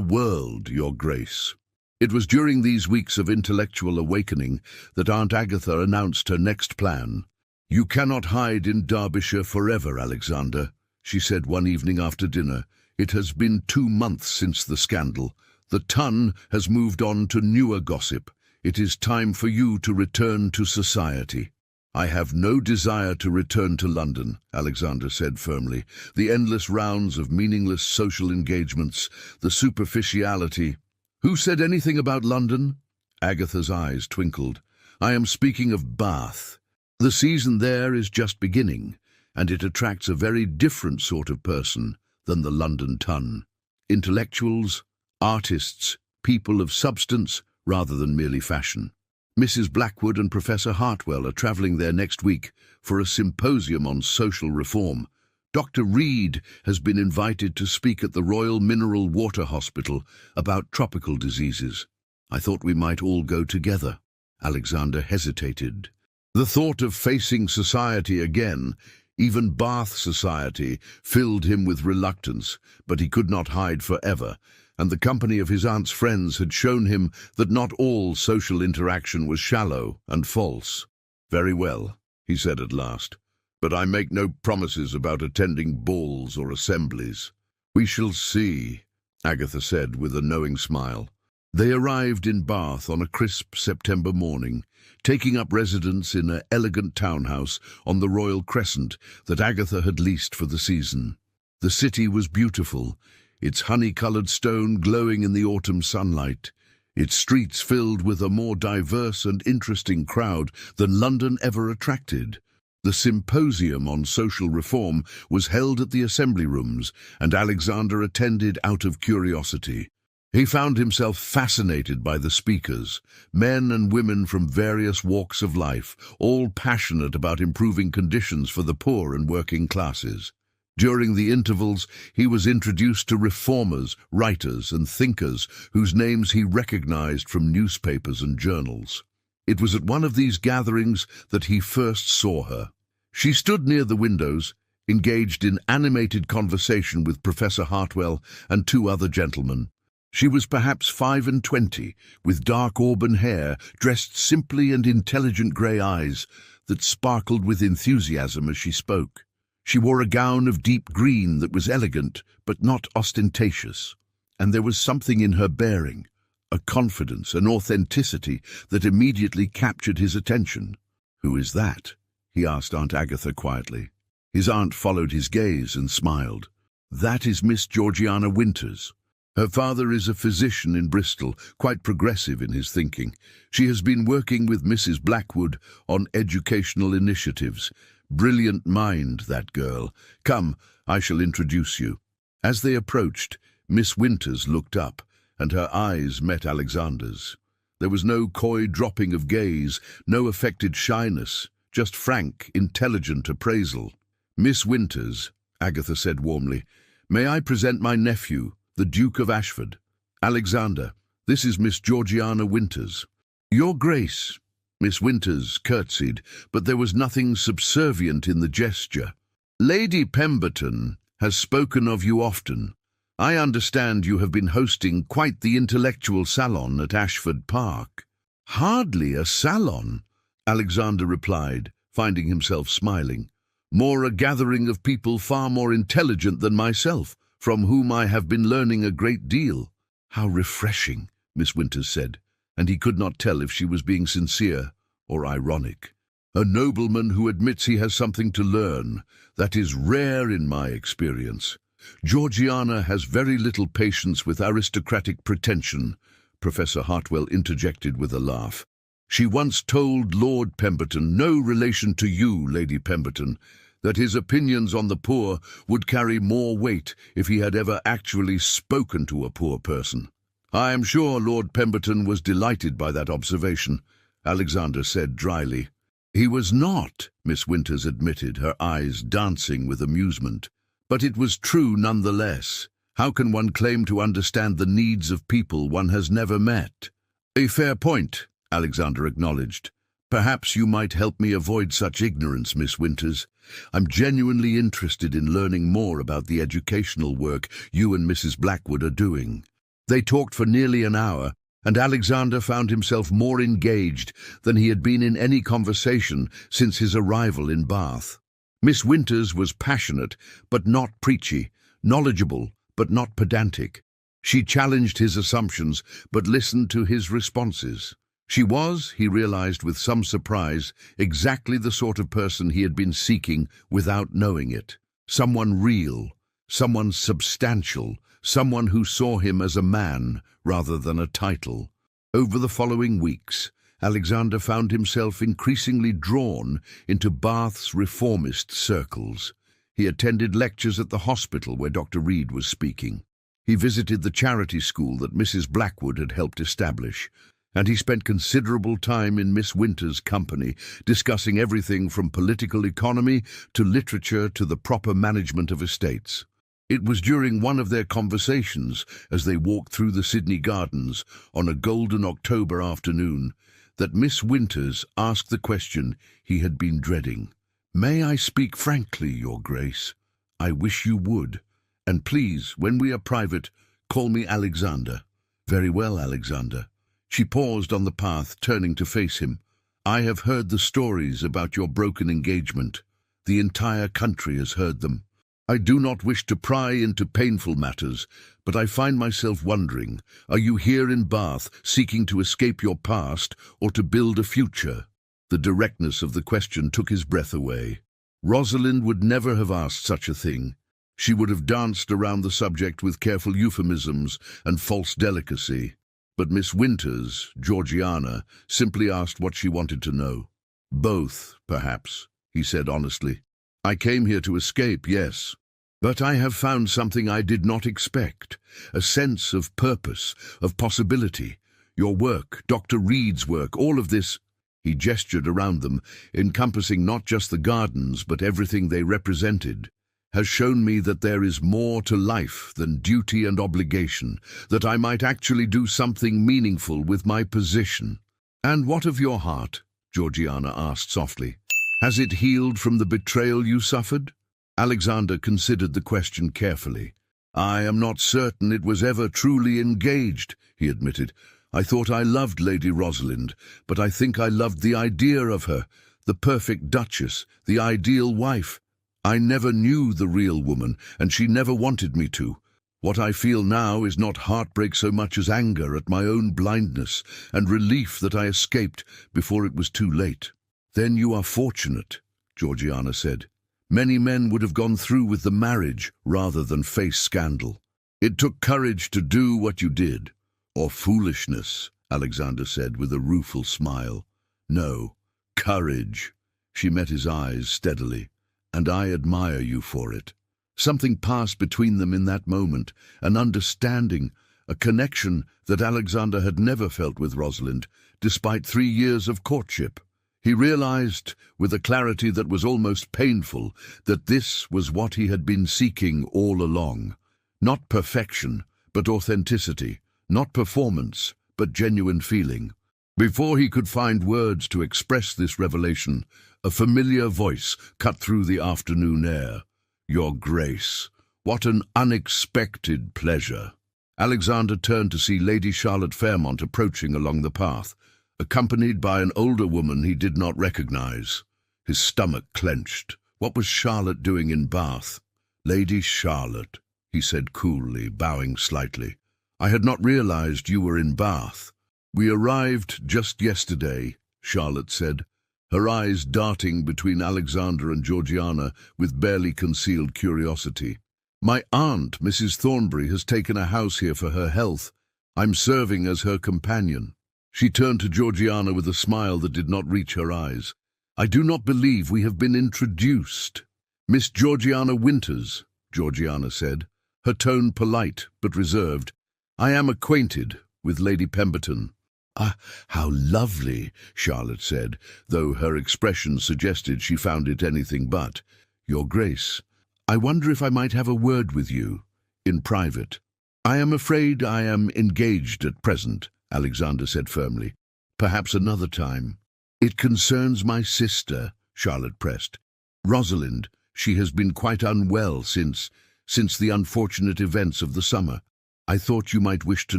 world, Your Grace." It was during these weeks of intellectual awakening that Aunt Agatha announced her next plan. "You cannot hide in Derbyshire forever, Alexander," she said one evening after dinner. "It has been 2 months since the scandal. The Ton has moved on to newer gossip. It is time for you to return to society." "I have no desire to return to London," Alexander said firmly. "The endless rounds of meaningless social engagements, the superficiality—" "Who said anything about London?" Agatha's eyes twinkled. "I am speaking of Bath. The season there is just beginning, and it attracts a very different sort of person than the London Ton. Intellectuals, artists, people of substance rather than merely fashion. Mrs. Blackwood and Professor Hartwell are travelling there next week for a symposium on social reform. Dr. Reed has been invited to speak at the Royal Mineral Water Hospital about tropical diseases. I thought we might all go together." Alexander hesitated. The thought of facing society again, even Bath society, filled him with reluctance, but he could not hide forever. and the company of his aunt's friends had shown him that not all social interaction was shallow and false. "Very well," he said at last, "but I make no promises about attending balls or assemblies." "We shall see," Agatha said with a knowing smile. They arrived in Bath on a crisp September morning, taking up residence in an elegant townhouse on the Royal Crescent that Agatha had leased for the season. The city was beautiful, its honey-coloured stone glowing in the autumn sunlight, its streets filled with a more diverse and interesting crowd than London ever attracted. The symposium on social reform was held at the Assembly Rooms, and Alexander attended out of curiosity. He found himself fascinated by the speakers, men and women from various walks of life, all passionate about improving conditions for the poor and working classes. During the intervals, he was introduced to reformers, writers, and thinkers whose names he recognized from newspapers and journals. It was at one of these gatherings that he first saw her. She stood near the windows, engaged in animated conversation with Professor Hartwell and two other gentlemen. She was perhaps 25, with dark auburn hair, dressed simply, and intelligent grey eyes that sparkled with enthusiasm as she spoke. She wore a gown of deep green that was elegant but not ostentatious, and there was something in her bearing, a confidence, an authenticity that immediately captured his attention. "Who is that?" he asked Aunt Agatha quietly. His aunt followed his gaze and smiled. "That is Miss Georgiana Winters. Her father is a physician in Bristol, quite progressive in his thinking. She has been working with Mrs. Blackwood on educational initiatives. Brilliant mind, that girl. Come, I shall introduce you." As they approached, Miss Winters looked up, and her eyes met Alexander's. There was no coy dropping of gaze, no affected shyness, just frank, intelligent appraisal. "Miss Winters," Agatha said warmly, "may I present my nephew, the Duke of Ashford? Alexander, this is Miss Georgiana Winters." "Your Grace." Miss Winters curtsied, but there was nothing subservient in the gesture. "Lady Pemberton has spoken of you often. I understand you have been hosting quite the intellectual salon at Ashford Park." "Hardly a salon," Alexander replied, finding himself smiling. "More a gathering of people far more intelligent than myself, from whom I have been learning a great deal." "How refreshing," Miss Winters said, and he could not tell if she was being sincere or ironic. "A nobleman who admits he has something to learn, that is rare in my experience. Georgiana has very little patience with aristocratic pretension," Professor Hartwell interjected with a laugh. "She once told Lord Pemberton, no relation to you, Lady Pemberton, that his opinions on the poor would carry more weight if he had ever actually spoken to a poor person." "I am sure Lord Pemberton was delighted by that observation," Alexander said dryly. "He was not," Miss Winters admitted, her eyes dancing with amusement. "But it was true nonetheless. How can one claim to understand the needs of people one has never met?" "A fair point," Alexander acknowledged. "Perhaps you might help me avoid such ignorance, Miss Winters. I'm genuinely interested in learning more about the educational work you and Mrs. Blackwood are doing." They talked for nearly an hour, and Alexander found himself more engaged than he had been in any conversation since his arrival in Bath. Miss Winters was passionate, but not preachy, knowledgeable, but not pedantic. She challenged his assumptions, but listened to his responses. She was, he realized with some surprise, exactly the sort of person he had been seeking without knowing it. Someone real, someone substantial, someone who saw him as a man rather than a title. Over the following weeks, Alexander found himself increasingly drawn into Bath's reformist circles. He attended lectures at the hospital where Dr. Reed was speaking. He visited the charity school that Mrs. Blackwood had helped establish, and he spent considerable time in Miss Winters' company, discussing everything from political economy to literature to the proper management of estates. It was during one of their conversations, as they walked through the Sydney Gardens on a golden October afternoon, that Miss Winters asked the question he had been dreading. "May I speak frankly, Your Grace? I wish you would. And please, when we are private, Call me Alexander." "Very well, Alexander." She paused on the path, turning to face him. "I have heard the stories about your broken engagement. The entire country has heard them. I do not wish to pry into painful matters, but I find myself wondering, are you here in Bath seeking to escape your past or to build a future?" The directness of the question took his breath away. Rosalind would never have asked such a thing. She would have danced around the subject with careful euphemisms and false delicacy. But Miss Winters, Georgiana, simply asked what she wanted to know. "Both, perhaps," he said honestly. "I came here to escape, yes. But I have found something I did not expect, a sense of purpose, of possibility. Your work, Dr. Reed's work, all of this," he gestured around them, encompassing not just the gardens but everything they represented, "has shown me that there is more to life than duty and obligation, that I might actually do something meaningful with my position." "And what of your heart?" Georgiana asked softly. "Has it healed from the betrayal you suffered?" Alexander considered the question carefully. "I am not certain it was ever truly engaged," he admitted. "I thought I loved Lady Rosalind, but I think I loved the idea of her, the perfect duchess, the ideal wife. I never knew the real woman, and she never wanted me to. What I feel now is not heartbreak so much as anger at my own blindness, and relief that I escaped before it was too late." "Then you are fortunate," Georgiana said. "Many men would have gone through with the marriage rather than face scandal. It took courage to do what you did." "Or foolishness," Alexander said with a rueful smile. "No, courage." She met his eyes steadily. "And I admire you for it." Something passed between them in that moment, an understanding, a connection that Alexander had never felt with Rosalind, despite 3 years of courtship. He realized, with a clarity that was almost painful, that this was what he had been seeking all along. Not perfection, but authenticity. Not performance, but genuine feeling. Before he could find words to express this revelation, a familiar voice cut through the afternoon air. "Your Grace, what an unexpected pleasure." Alexander turned to see Lady Charlotte Fairmont approaching along the path, accompanied by an older woman he did not recognize. His stomach clenched. What was Charlotte doing in Bath? "Lady Charlotte," he said coolly, bowing slightly. "I had not realized you were in Bath." "We arrived just yesterday," Charlotte said, her eyes darting between Alexander and Georgiana with barely concealed curiosity. "My aunt, Mrs. Thornbury, has taken a house here for her health. I'm serving as her companion." She turned to Georgiana with a smile that did not reach her eyes. "I do not believe we have been introduced." "Miss Georgiana Winters," Georgiana said, her tone polite but reserved. "I am acquainted with Lady Pemberton." "Ah, how lovely," Charlotte said, though her expression suggested she found it anything but. "Your Grace, I wonder if I might have a word with you, in private." "I am afraid I am engaged at present," Alexander said firmly. "Perhaps another time." "It concerns my sister," Charlotte pressed. "Rosalind, she has been quite unwell since the unfortunate events of the summer. I thought you might wish to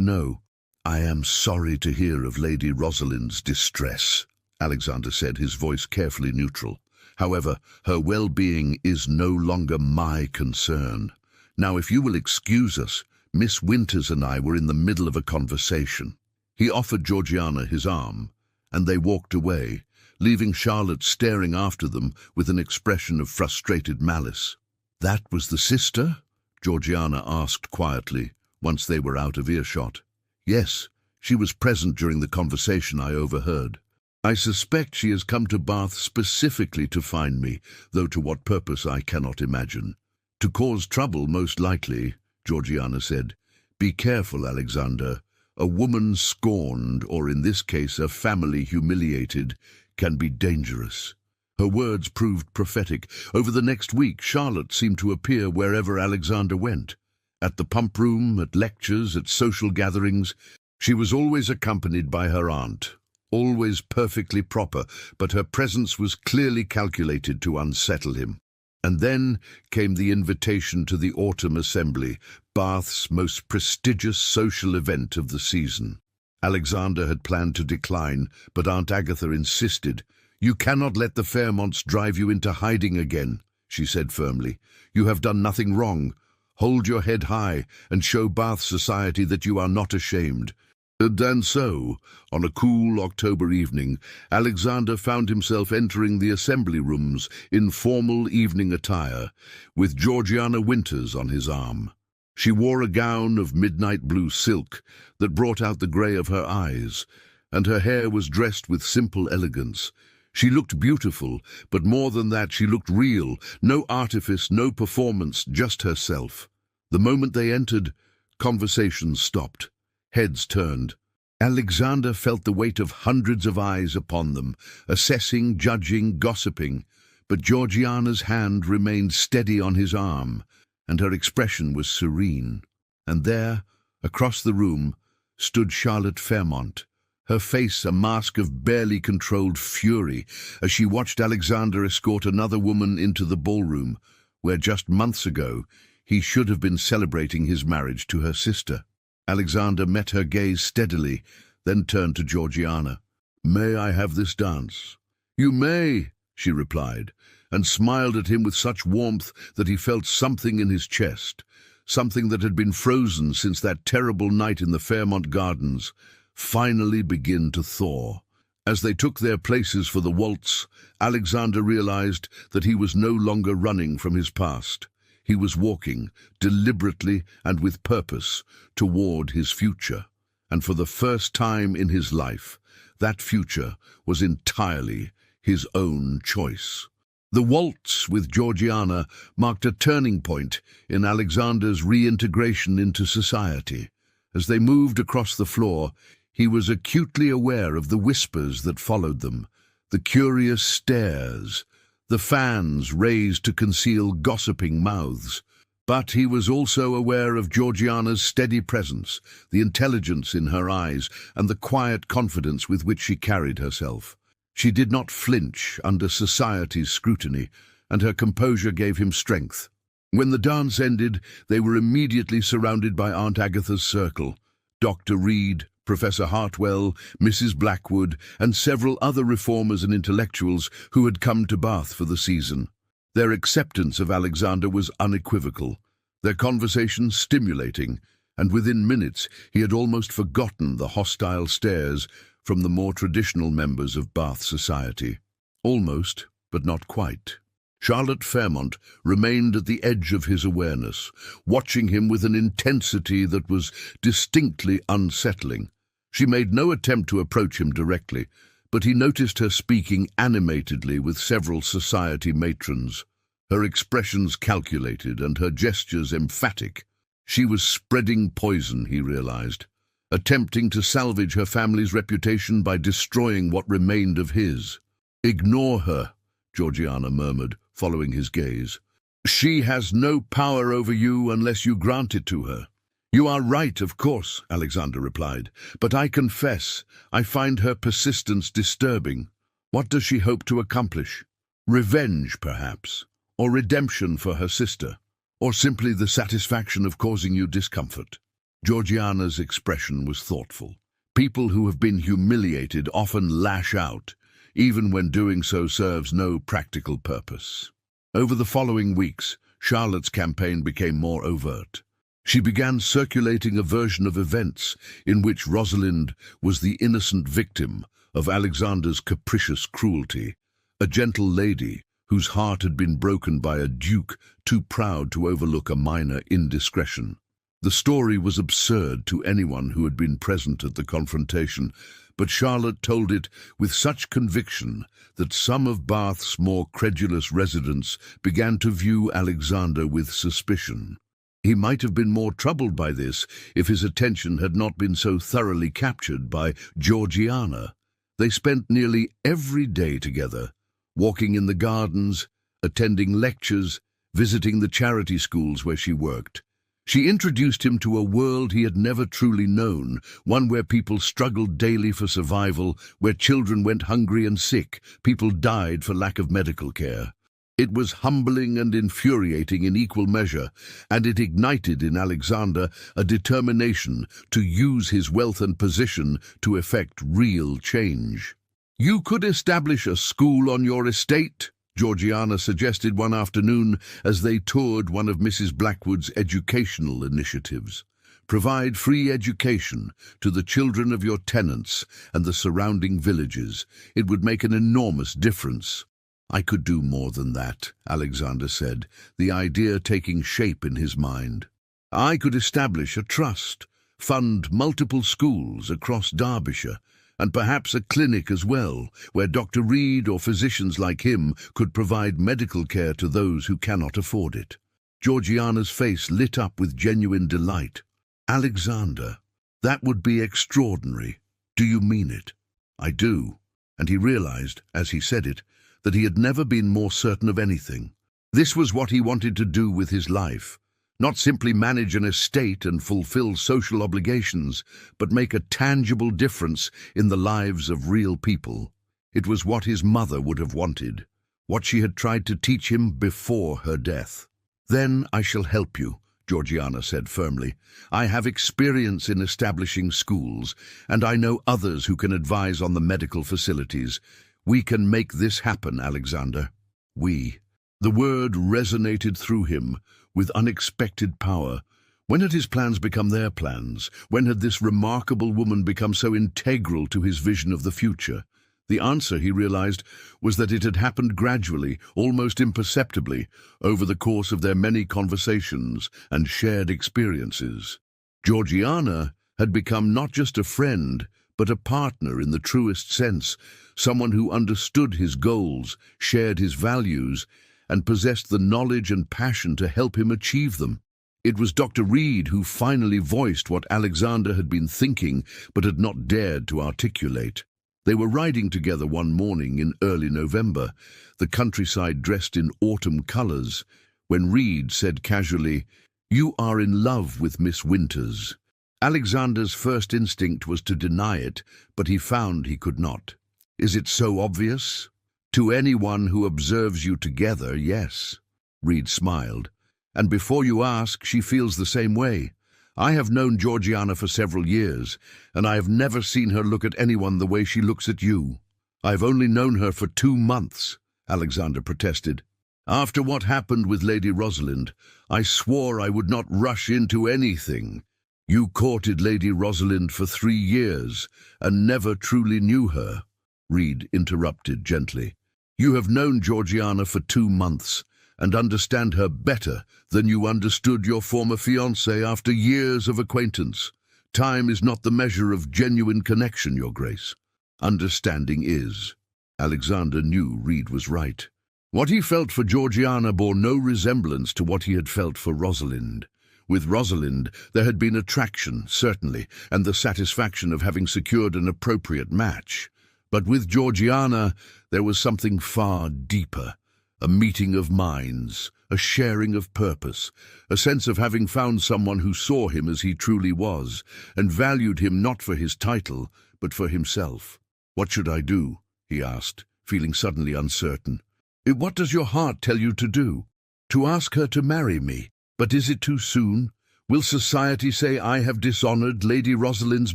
know." "I am sorry to hear of Lady Rosalind's distress," Alexander said, his voice carefully neutral. "However, her well-being is no longer my concern. Now, if you will excuse us, Miss Winters and I were in the middle of a conversation." He offered Georgiana his arm, and they walked away, leaving Charlotte staring after them with an expression of frustrated malice. "That was the sister?" Georgiana asked quietly, once they were out of earshot. "Yes, she was present during the conversation I overheard. I suspect she has come to Bath specifically to find me, though to what purpose I cannot imagine." "To cause trouble, most likely," Georgiana said. "Be careful, Alexander. A woman scorned, or in this case a family humiliated, can be dangerous." Her words proved prophetic. Over the next week, Charlotte seemed to appear wherever Alexander went. At the pump room, at lectures, at social gatherings. She was always accompanied by her aunt, always perfectly proper, but her presence was clearly calculated to unsettle him. And then came the invitation to the Autumn Assembly, Bath's most prestigious social event of the season. Alexander had planned to decline, but Aunt Agatha insisted. "You cannot let the Fairmonts drive you into hiding again," she said firmly. "You have done nothing wrong. Hold your head high and show Bath society that you are not ashamed." And so, on a cool October evening, Alexander found himself entering the assembly rooms in formal evening attire, with Georgiana Winters on his arm. She wore a gown of midnight blue silk that brought out the grey of her eyes, and her hair was dressed with simple elegance. She looked beautiful, but more than that, she looked real. No artifice, no performance, just herself. The moment they entered, conversations stopped. Heads turned. Alexander felt the weight of hundreds of eyes upon them, assessing, judging, gossiping, but Georgiana's hand remained steady on his arm, and her expression was serene. And there, across the room, stood Charlotte Fairmont, her face a mask of barely controlled fury, as she watched Alexander escort another woman into the ballroom, where just months ago he should have been celebrating his marriage to her sister. Alexander met her gaze steadily, then turned to Georgiana. "May I have this dance?" "You may," she replied, and smiled at him with such warmth that he felt something in his chest, something that had been frozen since that terrible night in the Fairmont Gardens, finally begin to thaw. As they took their places for the waltz, Alexander realized that he was no longer running from his past. He was walking, deliberately and with purpose, toward his future. And for the first time in his life, that future was entirely his own choice. The waltz with Georgiana marked a turning point in Alexander's reintegration into society. As they moved across the floor, he was acutely aware of the whispers that followed them, the curious stares, the fans raised to conceal gossiping mouths. But he was also aware of Georgiana's steady presence, the intelligence in her eyes, and the quiet confidence with which she carried herself. She did not flinch under society's scrutiny, and her composure gave him strength. When the dance ended, they were immediately surrounded by Aunt Agatha's circle. Dr. Reed, Professor Hartwell, Mrs. Blackwood, and several other reformers and intellectuals who had come to Bath for the season. Their acceptance of Alexander was unequivocal, their conversation stimulating, and within minutes he had almost forgotten the hostile stares from the more traditional members of Bath society. Almost, but not quite. Charlotte Fairmont remained at the edge of his awareness, watching him with an intensity that was distinctly unsettling. She made no attempt to approach him directly, but he noticed her speaking animatedly with several society matrons, her expressions calculated and her gestures emphatic. She was spreading poison, he realized, attempting to salvage her family's reputation by destroying what remained of his. "Ignore her," Georgiana murmured, following his gaze. "She has no power over you unless you grant it to her." "You are right, of course," Alexander replied, "but I confess I find her persistence disturbing. What does she hope to accomplish? Revenge, perhaps, or redemption for her sister, or simply the satisfaction of causing you discomfort?" Georgiana's expression was thoughtful. People who have been humiliated often lash out, even when doing so serves no practical purpose. Over the following weeks, Charlotte's campaign became more overt. She began circulating a version of events in which Rosalind was the innocent victim of Alexander's capricious cruelty, a gentle lady whose heart had been broken by a duke too proud to overlook a minor indiscretion. The story was absurd to anyone who had been present at the confrontation, but Charlotte told it with such conviction that some of Bath's more credulous residents began to view Alexander with suspicion. He might have been more troubled by this if his attention had not been so thoroughly captured by Georgiana. They spent nearly every day together, walking in the gardens, attending lectures, visiting the charity schools where she worked. She introduced him to a world he had never truly known, one where people struggled daily for survival, where children went hungry and sick, people died for lack of medical care. It was humbling and infuriating in equal measure, and it ignited in Alexander a determination to use his wealth and position to effect real change. "You could establish a school on your estate," Georgiana suggested one afternoon as they toured one of Mrs. Blackwood's educational initiatives. "Provide free education to the children of your tenants and the surrounding villages. It would make an enormous difference." "I could do more than that," Alexander said, the idea taking shape in his mind. "I could establish a trust, fund multiple schools across Derbyshire, and perhaps a clinic as well, where Dr. Reed or physicians like him could provide medical care to those who cannot afford it." Georgiana's face lit up with genuine delight. "Alexander, that would be extraordinary. Do you mean it?" "I do." And he realized, as he said it, that he had never been more certain of anything. This was what he wanted to do with his life. Not simply manage an estate and fulfill social obligations, but make a tangible difference in the lives of real people. It was what his mother would have wanted, what she had tried to teach him before her death. "Then I shall help you," Georgiana said firmly. "I have experience in establishing schools, and I know others who can advise on the medical facilities. We can make this happen, Alexander." "We." The word resonated through him with unexpected power. When had his plans become their plans? When had this remarkable woman become so integral to his vision of the future? The answer, he realized, was that it had happened gradually, almost imperceptibly, over the course of their many conversations and shared experiences. Georgiana had become not just a friend, but a partner in the truest sense, someone who understood his goals, shared his values, and possessed the knowledge and passion to help him achieve them. It was Dr. Reed who finally voiced what Alexander had been thinking but had not dared to articulate. They were riding together one morning in early November, the countryside dressed in autumn colors, when Reed said casually, "You are in love with Miss Winters." Alexander's first instinct was to deny it, but he found he could not. "Is it so obvious?" "To anyone who observes you together, yes." Reed smiled. "And before you ask, she feels the same way. I have known Georgiana for several years, and I have never seen her look at anyone the way she looks at you." "I have only known her for 2 months," Alexander protested. "After what happened with Lady Rosalind, I swore I would not rush into anything." "You courted Lady Rosalind for 3 years, and never truly knew her," Reed interrupted gently. "You have known Georgiana for 2 months, and understand her better than you understood your former fiancée after years of acquaintance. Time is not the measure of genuine connection, Your Grace. Understanding is." Alexander knew Reed was right. What he felt for Georgiana bore no resemblance to what he had felt for Rosalind. With Rosalind, there had been attraction, certainly, and the satisfaction of having secured an appropriate match. But with Georgiana, there was something far deeper, a meeting of minds, a sharing of purpose, a sense of having found someone who saw him as he truly was, and valued him not for his title, but for himself. "What should I do?" he asked, feeling suddenly uncertain. "What does your heart tell you to do?" "To ask her to marry me. But is it too soon? Will society say I have dishonored Lady Rosalind's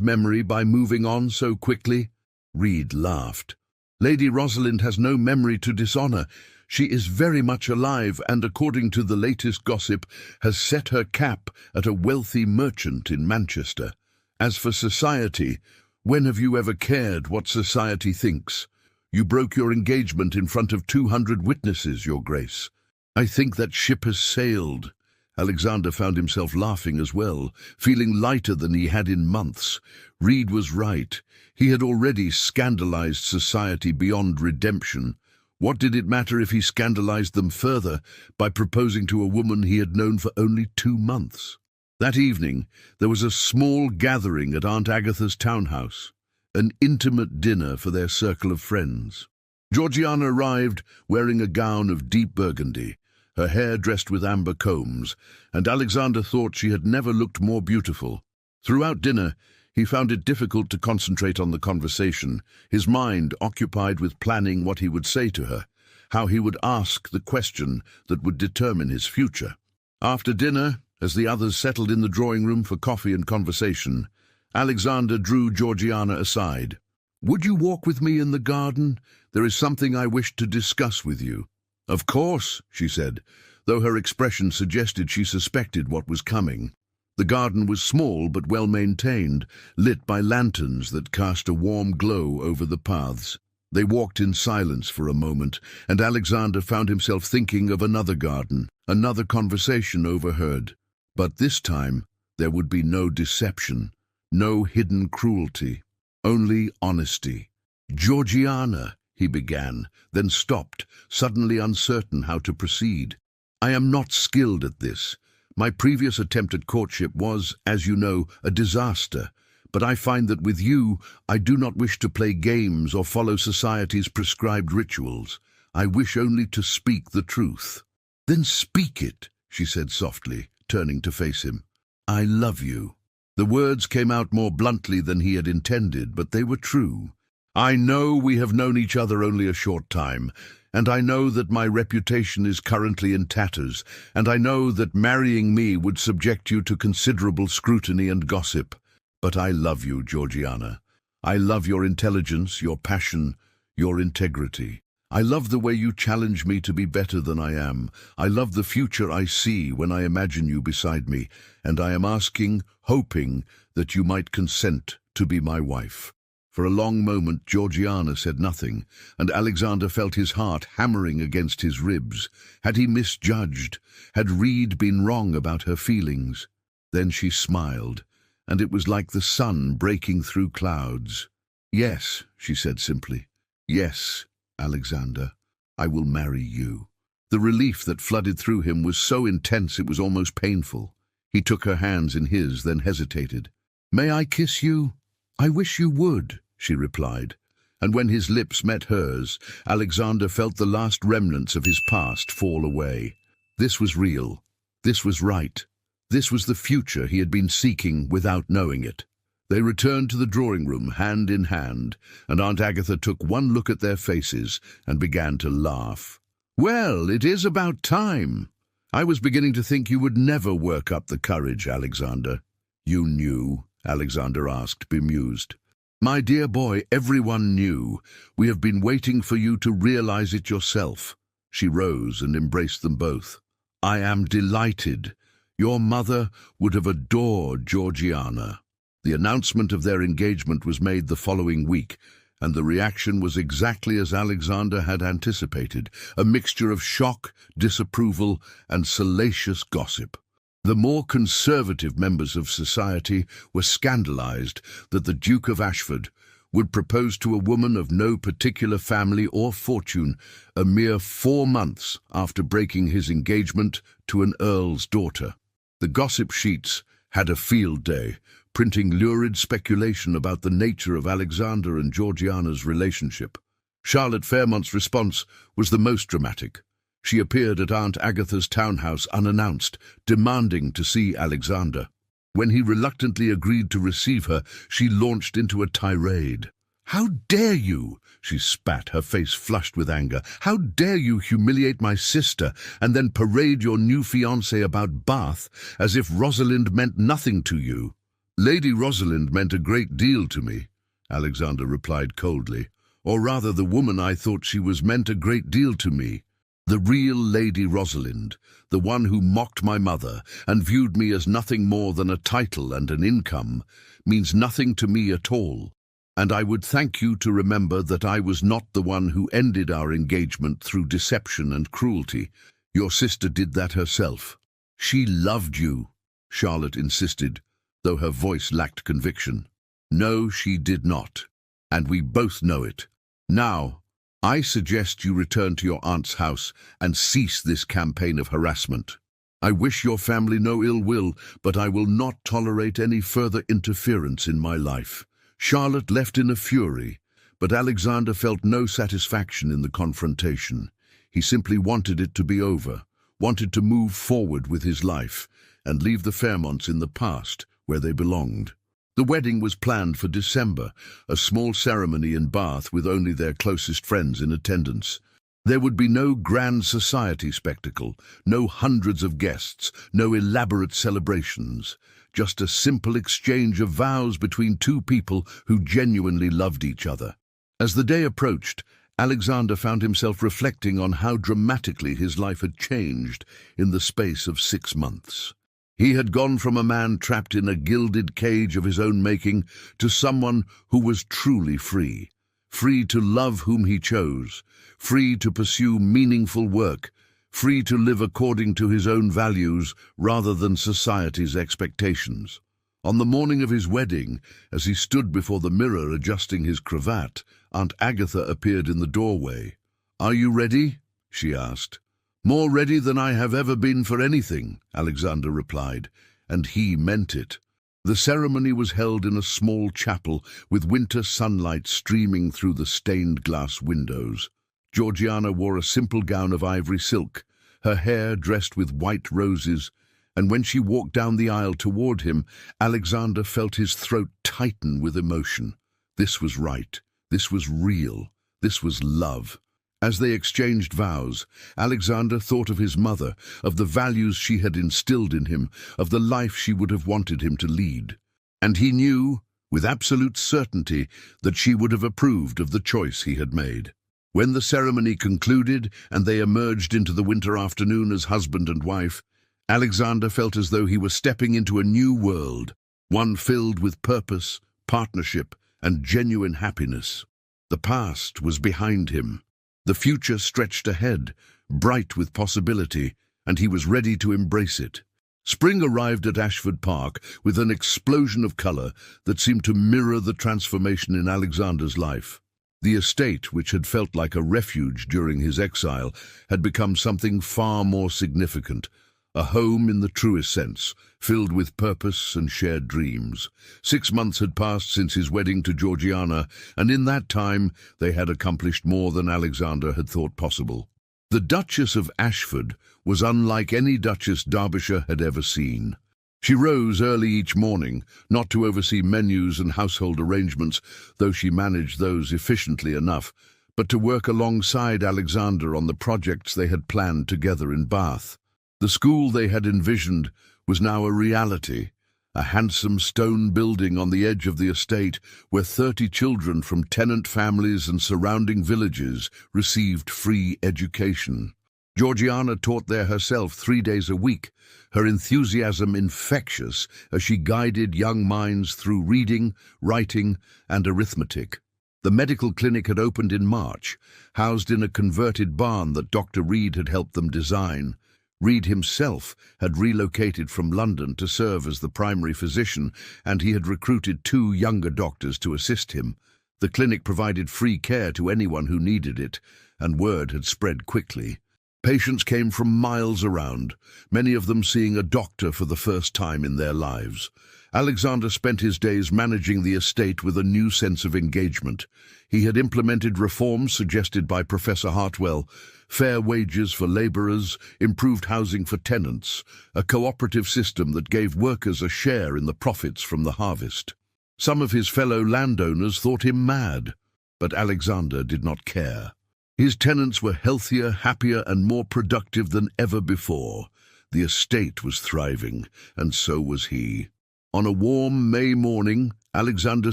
memory by moving on so quickly?" Reed laughed. "Lady Rosalind has no memory to dishonor. She is very much alive and, according to the latest gossip, has set her cap at a wealthy merchant in Manchester. As for society, when have you ever cared what society thinks? You broke your engagement in front of 200 witnesses, Your Grace. I think that ship has sailed." Alexander found himself laughing as well, feeling lighter than he had in months. Reed was right. He had already scandalized society beyond redemption. What did it matter if he scandalized them further by proposing to a woman he had known for only 2 months? That evening, there was a small gathering at Aunt Agatha's townhouse, an intimate dinner for their circle of friends. Georgiana arrived wearing a gown of deep burgundy, her hair dressed with amber combs, and Alexander thought she had never looked more beautiful. Throughout dinner, he found it difficult to concentrate on the conversation, his mind occupied with planning what he would say to her. how he would ask the question that would determine his future. After dinner, as the others settled in the drawing room for coffee and conversation, Alexander drew Georgiana aside. "Would you walk with me in the garden? There is something I wish to discuss with you." "Of course," she said, though her expression suggested she suspected what was coming. The garden was small but well maintained, lit by lanterns that cast a warm glow over the paths. They walked in silence for a moment, and Alexander found himself thinking of another garden, another conversation overheard. But this time there would be no deception, no hidden cruelty, only honesty. "Georgiana," he began, then stopped, suddenly uncertain how to proceed. "I am not skilled at this. My previous attempt at courtship was, as you know, a disaster. But I find that with you, I do not wish to play games or follow society's prescribed rituals. I wish only to speak the truth." "Then speak it," she said softly, turning to face him. "I love you." The words came out more bluntly than he had intended, but they were true. "I know we have known each other only a short time, and I know that my reputation is currently in tatters, and I know that marrying me would subject you to considerable scrutiny and gossip. But I love you, Georgiana. I love your intelligence, your passion, your integrity. I love the way you challenge me to be better than I am. I love the future I see when I imagine you beside me, and I am asking, hoping, that you might consent to be my wife." For a long moment Georgiana said nothing, and Alexander felt his heart hammering against his ribs. Had he misjudged? Had Reed been wrong about her feelings? Then she smiled, and it was like the sun breaking through clouds. "Yes," she said simply. "Yes, Alexander, I will marry you." The relief that flooded through him was so intense it was almost painful. He took her hands in his, then hesitated. "May I kiss you?" "I wish you would," she replied, and when his lips met hers, Alexander felt the last remnants of his past fall away. This was real. This was right. This was the future he had been seeking without knowing it. They returned to the drawing room, hand in hand, and Aunt Agatha took one look at their faces and began to laugh. "Well, it is about time. I was beginning to think you would never work up the courage, Alexander." "You knew?" Alexander asked, bemused. "My dear boy, everyone knew. We have been waiting for you to realize it yourself." She rose and embraced them both. "I am delighted. Your mother would have adored Georgiana." The announcement of their engagement was made the following week, and the reaction was exactly as Alexander had anticipated, a mixture of shock, disapproval, and salacious gossip. The more conservative members of society were scandalized that the Duke of Ashford would propose to a woman of no particular family or fortune a mere 4 months after breaking his engagement to an earl's daughter. The gossip sheets had a field day, printing lurid speculation about the nature of Alexander and Georgiana's relationship. Charlotte Fairmont's response was the most dramatic. She appeared at Aunt Agatha's townhouse unannounced, demanding to see Alexander. When he reluctantly agreed to receive her, she launched into a tirade. "How dare you?" she spat, her face flushed with anger. "How dare you humiliate my sister and then parade your new fiancé about Bath as if Rosalind meant nothing to you?" "Lady Rosalind meant a great deal to me," Alexander replied coldly. "Or rather, the woman I thought she was meant a great deal to me. The real Lady Rosalind, the one who mocked my mother and viewed me as nothing more than a title and an income, means nothing to me at all. And I would thank you to remember that I was not the one who ended our engagement through deception and cruelty. Your sister did that herself." "She loved you," Charlotte insisted, though her voice lacked conviction. "No, she did not, and we both know it. Now, I suggest you return to your aunt's house and cease this campaign of harassment. I wish your family no ill will, but I will not tolerate any further interference in my life." Charlotte left in a fury, but Alexander felt no satisfaction in the confrontation. He simply wanted it to be over, wanted to move forward with his life, and leave the Fairmonts in the past, where they belonged. The wedding was planned for December, a small ceremony in Bath with only their closest friends in attendance. There would be no grand society spectacle, no hundreds of guests, no elaborate celebrations, just a simple exchange of vows between two people who genuinely loved each other. As the day approached, Alexander found himself reflecting on how dramatically his life had changed in the space of 6 months. He had gone from a man trapped in a gilded cage of his own making to someone who was truly free. Free to love whom he chose, free to pursue meaningful work, free to live according to his own values rather than society's expectations. On the morning of his wedding, as he stood before the mirror adjusting his cravat, Aunt Agatha appeared in the doorway. "Are you ready?" she asked. "More ready than I have ever been for anything," Alexander replied, and he meant it. The ceremony was held in a small chapel with winter sunlight streaming through the stained glass windows. Georgiana wore a simple gown of ivory silk, her hair dressed with white roses, and when she walked down the aisle toward him, Alexander felt his throat tighten with emotion. This was right. This was real. This was love. As they exchanged vows, Alexander thought of his mother, of the values she had instilled in him, of the life she would have wanted him to lead. And he knew, with absolute certainty, that she would have approved of the choice he had made. When the ceremony concluded and they emerged into the winter afternoon as husband and wife, Alexander felt as though he was stepping into a new world, one filled with purpose, partnership, and genuine happiness. The past was behind him. The future stretched ahead, bright with possibility, and he was ready to embrace it. Spring arrived at Ashford Park with an explosion of colour that seemed to mirror the transformation in Alexander's life. The estate, which had felt like a refuge during his exile, had become something far more significant, a home in the truest sense, filled with purpose and shared dreams. 6 months had passed since his wedding to Georgiana, and in that time they had accomplished more than Alexander had thought possible. The Duchess of Ashford was unlike any Duchess Derbyshire had ever seen. She rose early each morning, not to oversee menus and household arrangements, though she managed those efficiently enough, but to work alongside Alexander on the projects they had planned together in Bath. The school they had envisioned was now a reality, a handsome stone building on the edge of the estate where 30 children from tenant families and surrounding villages received free education. Georgiana taught there herself 3 days a week, her enthusiasm infectious as she guided young minds through reading, writing, and arithmetic. The medical clinic had opened in March, housed in a converted barn that Dr. Reed had helped them design. Reed himself had relocated from London to serve as the primary physician, and he had recruited 2 younger doctors to assist him. The clinic provided free care to anyone who needed it, and word had spread quickly. Patients came from miles around, many of them seeing a doctor for the first time in their lives. Alexander spent his days managing the estate with a new sense of engagement. He had implemented reforms suggested by Professor Hartwell: fair wages for labourers, improved housing for tenants, a cooperative system that gave workers a share in the profits from the harvest. Some of his fellow landowners thought him mad, but Alexander did not care. His tenants were healthier, happier, and more productive than ever before. The estate was thriving, and so was he. On a warm May morning, Alexander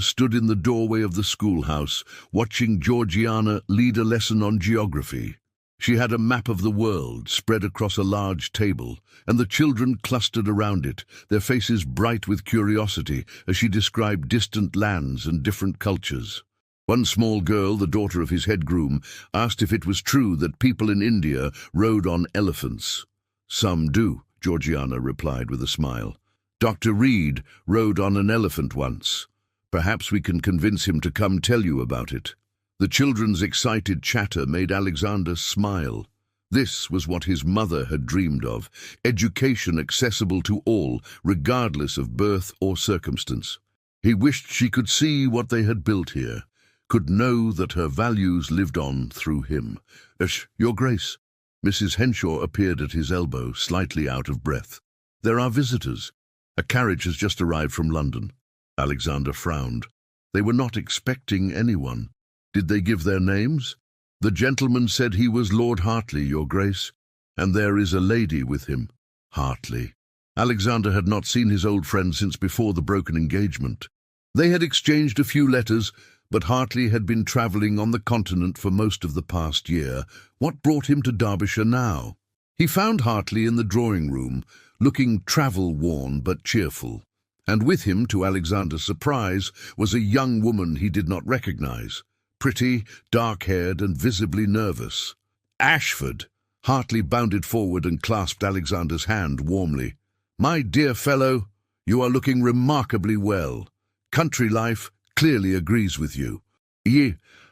stood in the doorway of the schoolhouse, watching Georgiana lead a lesson on geography. She had a map of the world spread across a large table, and the children clustered around it, their faces bright with curiosity as she described distant lands and different cultures. One small girl, the daughter of his head groom, asked if it was true that people in India rode on elephants. "Some do," Georgiana replied with a smile. "Dr. Reed rode on an elephant once. Perhaps we can convince him to come tell you about it." The children's excited chatter made Alexander smile. This was what his mother had dreamed of: education accessible to all, regardless of birth or circumstance. He wished she could see what they had built here, could know that her values lived on through him. Your Grace." Mrs. Henshaw appeared at his elbow, slightly out of breath. "There are visitors. A carriage has just arrived from London." Alexander frowned. They were not expecting anyone. Did they give their names? "The gentleman said he was Lord Hartley, your grace, and there is a lady with him." Hartley. Alexander had not seen his old friend since before the broken engagement. They had exchanged a few letters, but Hartley had been travelling on the continent for most of the past year. What brought him to Derbyshire now? He found Hartley in the drawing-room, looking travel-worn but cheerful. And with him, to Alexander's surprise, was a young woman he did not recognise. Pretty, dark-haired and visibly nervous. "Ashford!" Hartley bounded forward and clasped Alexander's hand warmly. "My dear fellow, you are looking remarkably well. Country life clearly agrees with you."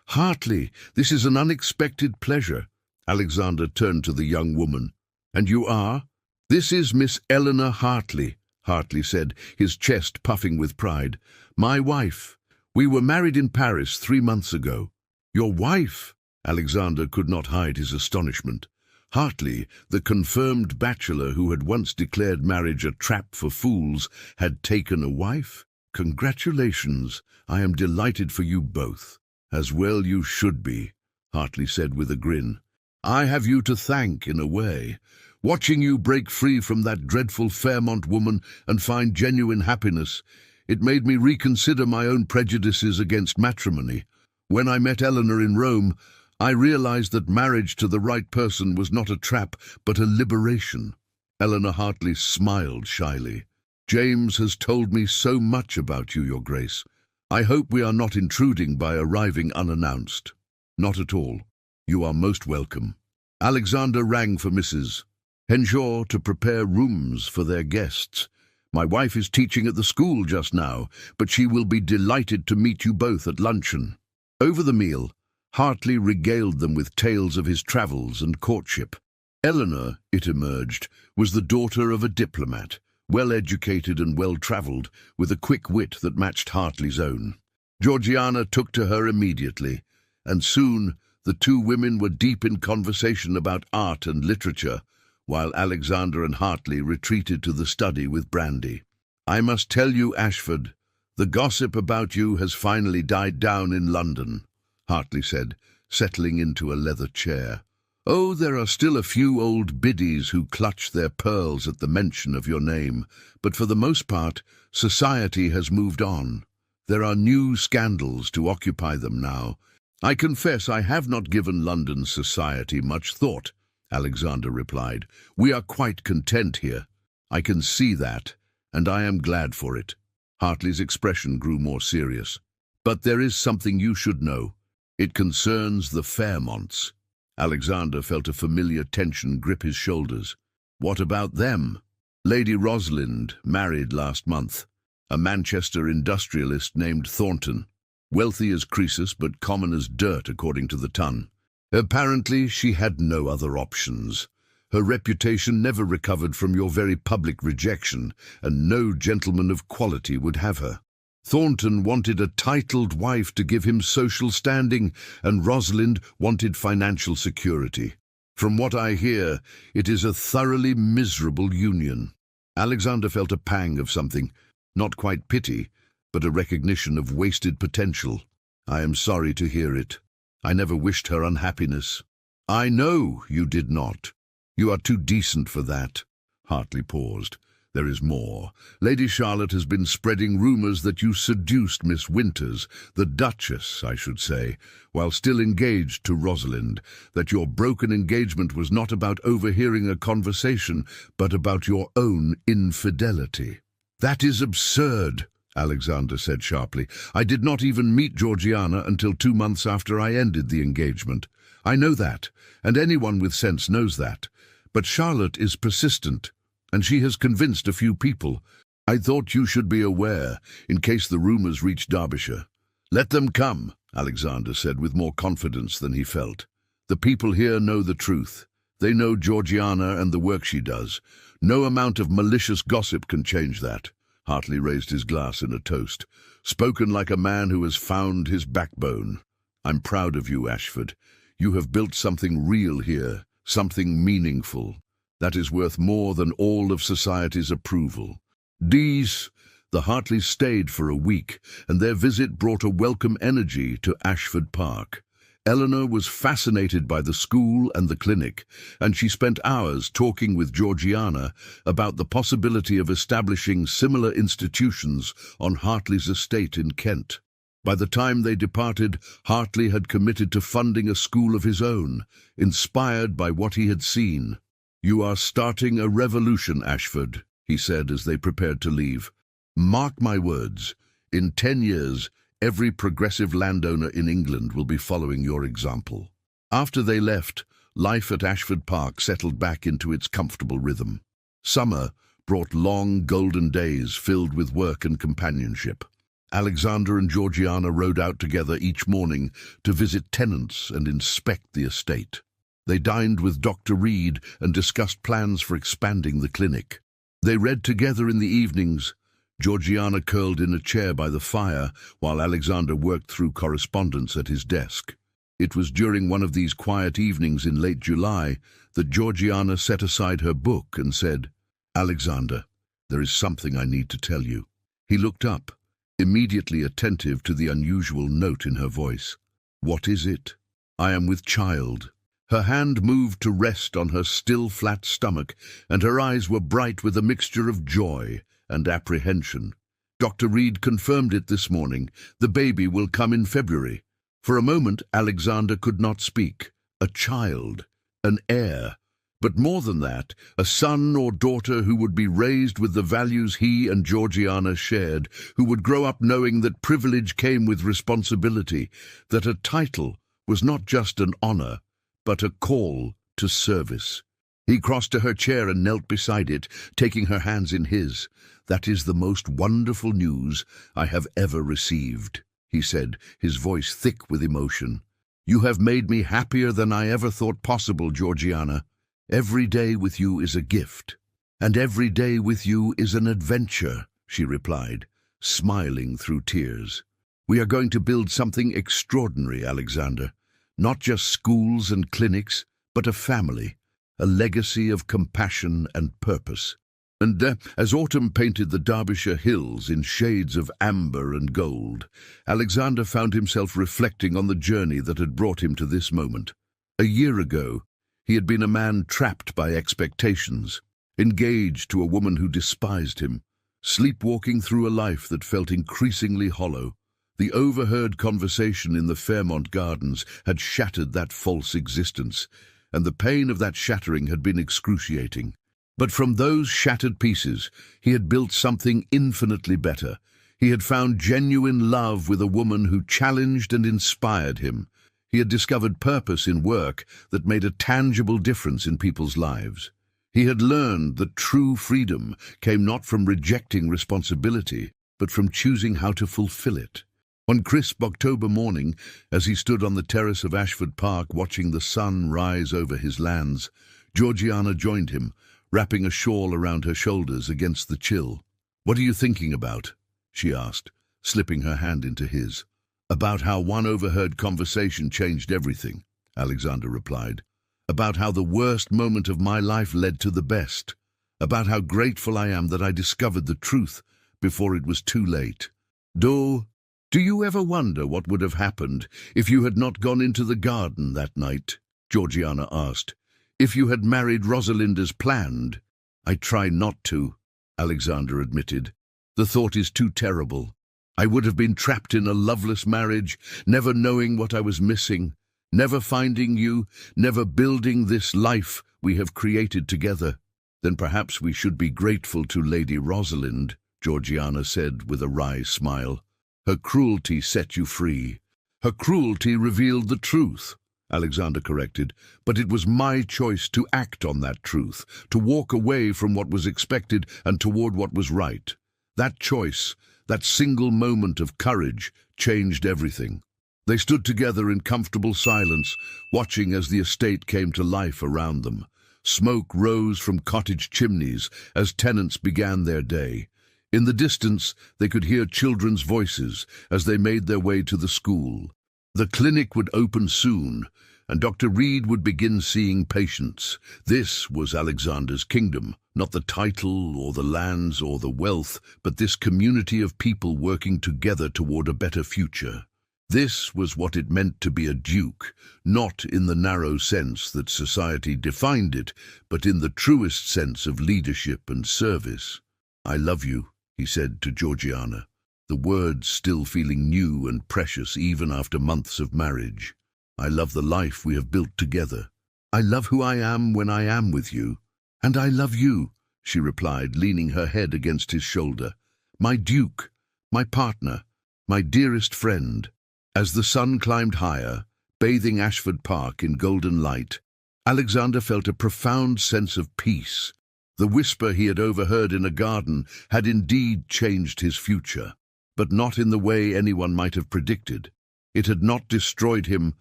Hartley, this is an unexpected pleasure." Alexander turned to the young woman. "And you are?" "This is Miss Eleanor Hartley," Hartley said, his chest puffing with pride. "My wife. We were married in Paris 3 months ago." "Your wife?" Alexander could not hide his astonishment. Hartley, the confirmed bachelor who had once declared marriage a trap for fools, had taken a wife? "Congratulations. I am delighted for you both." "As well you should be," Hartley said with a grin. "I have you to thank, in a way. Watching you break free from that dreadful Fairmont woman and find genuine happiness, it made me reconsider my own prejudices against matrimony. When I met Eleanor in Rome, I realized that marriage to the right person was not a trap, but a liberation." Eleanor Hartley smiled shyly. "James has told me so much about you, Your Grace. I hope we are not intruding by arriving unannounced." "Not at all. You are most welcome." Alexander rang for Mrs. Henshaw to prepare rooms for their guests. "My wife is teaching at the school just now, but she will be delighted to meet you both at luncheon." Over the meal, Hartley regaled them with tales of his travels and courtship. Eleanor, it emerged, was the daughter of a diplomat, well-educated and well-travelled, with a quick wit that matched Hartley's own. Georgiana took to her immediately, and soon the two women were deep in conversation about art and literature, while Alexander and Hartley retreated to the study with brandy. "I must tell you, Ashford, the gossip about you has finally died down in London," Hartley said, settling into a leather chair. "Oh, there are still a few old biddies who clutch their pearls at the mention of your name, but for the most part, society has moved on. There are new scandals to occupy them now. I confess I have not given London society much thought," Alexander replied. "We are quite content here. I can see that, and I am glad for it." Hartley's expression grew more serious. "But there is something you should know. It concerns the Fairmonts." Alexander felt a familiar tension grip his shoulders. "What about them?" "Lady Rosalind married last month. A Manchester industrialist named Thornton. Wealthy as Croesus, but common as dirt according to the ton. Apparently she had no other options. Her reputation never recovered from your very public rejection, and no gentleman of quality would have her. Thornton wanted a titled wife to give him social standing, and Rosalind wanted financial security. From what I hear, it is a thoroughly miserable union." Alexander felt a pang of something, not quite pity, but a recognition of wasted potential. "I am sorry to hear it. I never wished her unhappiness." "I know you did not. You are too decent for that." Hartley paused. "There is more. Lady Charlotte has been spreading rumours that you seduced Miss Winters, the Duchess, I should say, while still engaged to Rosalind, that your broken engagement was not about overhearing a conversation, but about your own infidelity." "That is absurd," Alexander said sharply. "I did not even meet Georgiana until 2 months after I ended the engagement. I know that, and anyone with sense knows that. But Charlotte is persistent, and she has convinced a few people. I thought you should be aware, in case the rumours reach Derbyshire." "Let them come," Alexander said with more confidence than he felt. "The people here know the truth. They know Georgiana and the work she does. No amount of malicious gossip can change that." Hartley raised his glass in a toast. "Spoken like a man who has found his backbone. I'm proud of you, Ashford. You have built something real here, something meaningful. That is worth more than all of society's approval." The Hartleys stayed for a week, and their visit brought a welcome energy to Ashford Park. Eleanor was fascinated by the school and the clinic, and she spent hours talking with Georgiana about the possibility of establishing similar institutions on Hartley's estate in Kent. By the time they departed, Hartley had committed to funding a school of his own, inspired by what he had seen. "You are starting a revolution, Ashford," he said as they prepared to leave. "Mark my words, in 10 years, every progressive landowner in England will be following your example." After they left, life at Ashford Park settled back into its comfortable rhythm. Summer brought long, golden days filled with work and companionship. Alexander and Georgiana rode out together each morning to visit tenants and inspect the estate. They dined with Dr. Reed and discussed plans for expanding the clinic. They read together in the evenings, Georgiana curled in a chair by the fire while Alexander worked through correspondence at his desk. It was during one of these quiet evenings in late July that Georgiana set aside her book and said, "Alexander, there is something I need to tell you." He looked up, immediately attentive to the unusual note in her voice. "What is it?" "I am with child." Her hand moved to rest on her still flat stomach, and her eyes were bright with a mixture of joy and apprehension. "Dr. Reed confirmed it this morning. The baby will come in February." For a moment, Alexander could not speak. A child, an heir, but more than that, a son or daughter who would be raised with the values he and Georgiana shared, who would grow up knowing that privilege came with responsibility, that a title was not just an honor, but a call to service. He crossed to her chair and knelt beside it, taking her hands in his. "That is the most wonderful news I have ever received," he said, his voice thick with emotion. "You have made me happier than I ever thought possible, Georgiana. Every day with you is a gift, and every day with you is an adventure," she replied, smiling through tears. "We are going to build something extraordinary, Alexander. Not just schools and clinics, but a family, a legacy of compassion and purpose." And as autumn painted the Derbyshire hills in shades of amber and gold, Alexander found himself reflecting on the journey that had brought him to this moment. A year ago, he had been a man trapped by expectations, engaged to a woman who despised him, sleepwalking through a life that felt increasingly hollow. The overheard conversation in the Fairmont Gardens had shattered that false existence, and the pain of that shattering had been excruciating. But from those shattered pieces, he had built something infinitely better. He had found genuine love with a woman who challenged and inspired him. He had discovered purpose in work that made a tangible difference in people's lives. He had learned that true freedom came not from rejecting responsibility, but from choosing how to fulfill it. One crisp October morning, as he stood on the terrace of Ashford Park watching the sun rise over his lands, Georgiana joined him, wrapping a shawl around her shoulders against the chill. "What are you thinking about?" she asked, slipping her hand into his. "About how one overheard conversation changed everything," Alexander replied. "About how the worst moment of my life led to the best. About how grateful I am that I discovered the truth before it was too late. Do you ever wonder what would have happened if you had not gone into the garden that night?" Georgiana asked. "If you had married Rosalind as planned?" "I try not to," Alexander admitted. "The thought is too terrible. I would have been trapped in a loveless marriage, never knowing what I was missing, never finding you, never building this life we have created together." "Then perhaps we should be grateful to Lady Rosalind," Georgiana said with a wry smile. "Her cruelty set you free." "Her cruelty revealed the truth," Alexander corrected, "but it was my choice to act on that truth, to walk away from what was expected and toward what was right. That choice, that single moment of courage, changed everything." They stood together in comfortable silence, watching as the estate came to life around them. Smoke rose from cottage chimneys as tenants began their day. In the distance, they could hear children's voices as they made their way to the school. The clinic would open soon, and Dr. Reed would begin seeing patients. This was Alexander's kingdom, not the title or the lands or the wealth, but this community of people working together toward a better future. This was what it meant to be a duke, not in the narrow sense that society defined it, but in the truest sense of leadership and service. "I love you," he said to Georgiana, the words still feeling new and precious even after months of marriage. "I love the life we have built together. I love who I am when I am with you." "And I love you," she replied, leaning her head against his shoulder. "My duke, my partner, my dearest friend." As the sun climbed higher, bathing Ashford Park in golden light, Alexander felt a profound sense of peace. The whisper he had overheard in a garden had indeed changed his future, but not in the way anyone might have predicted. It had not destroyed him,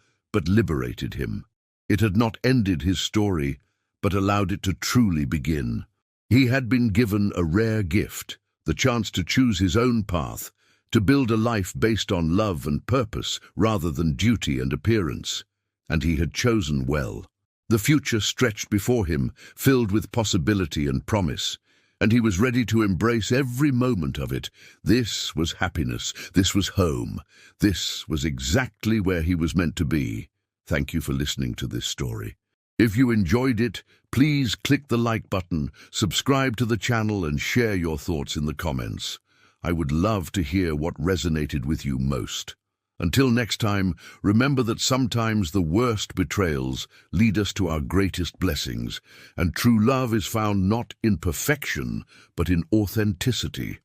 but liberated him. It had not ended his story, but allowed it to truly begin. He had been given a rare gift, the chance to choose his own path, to build a life based on love and purpose rather than duty and appearance. And he had chosen well. The future stretched before him, filled with possibility and promise, and he was ready to embrace every moment of it. This was happiness. This was home. This was exactly where he was meant to be. Thank you for listening to this story. If you enjoyed it, please click the like button, subscribe to the channel, and share your thoughts in the comments. I would love to hear what resonated with you most. Until next time, remember that sometimes the worst betrayals lead us to our greatest blessings, and true love is found not in perfection, but in authenticity.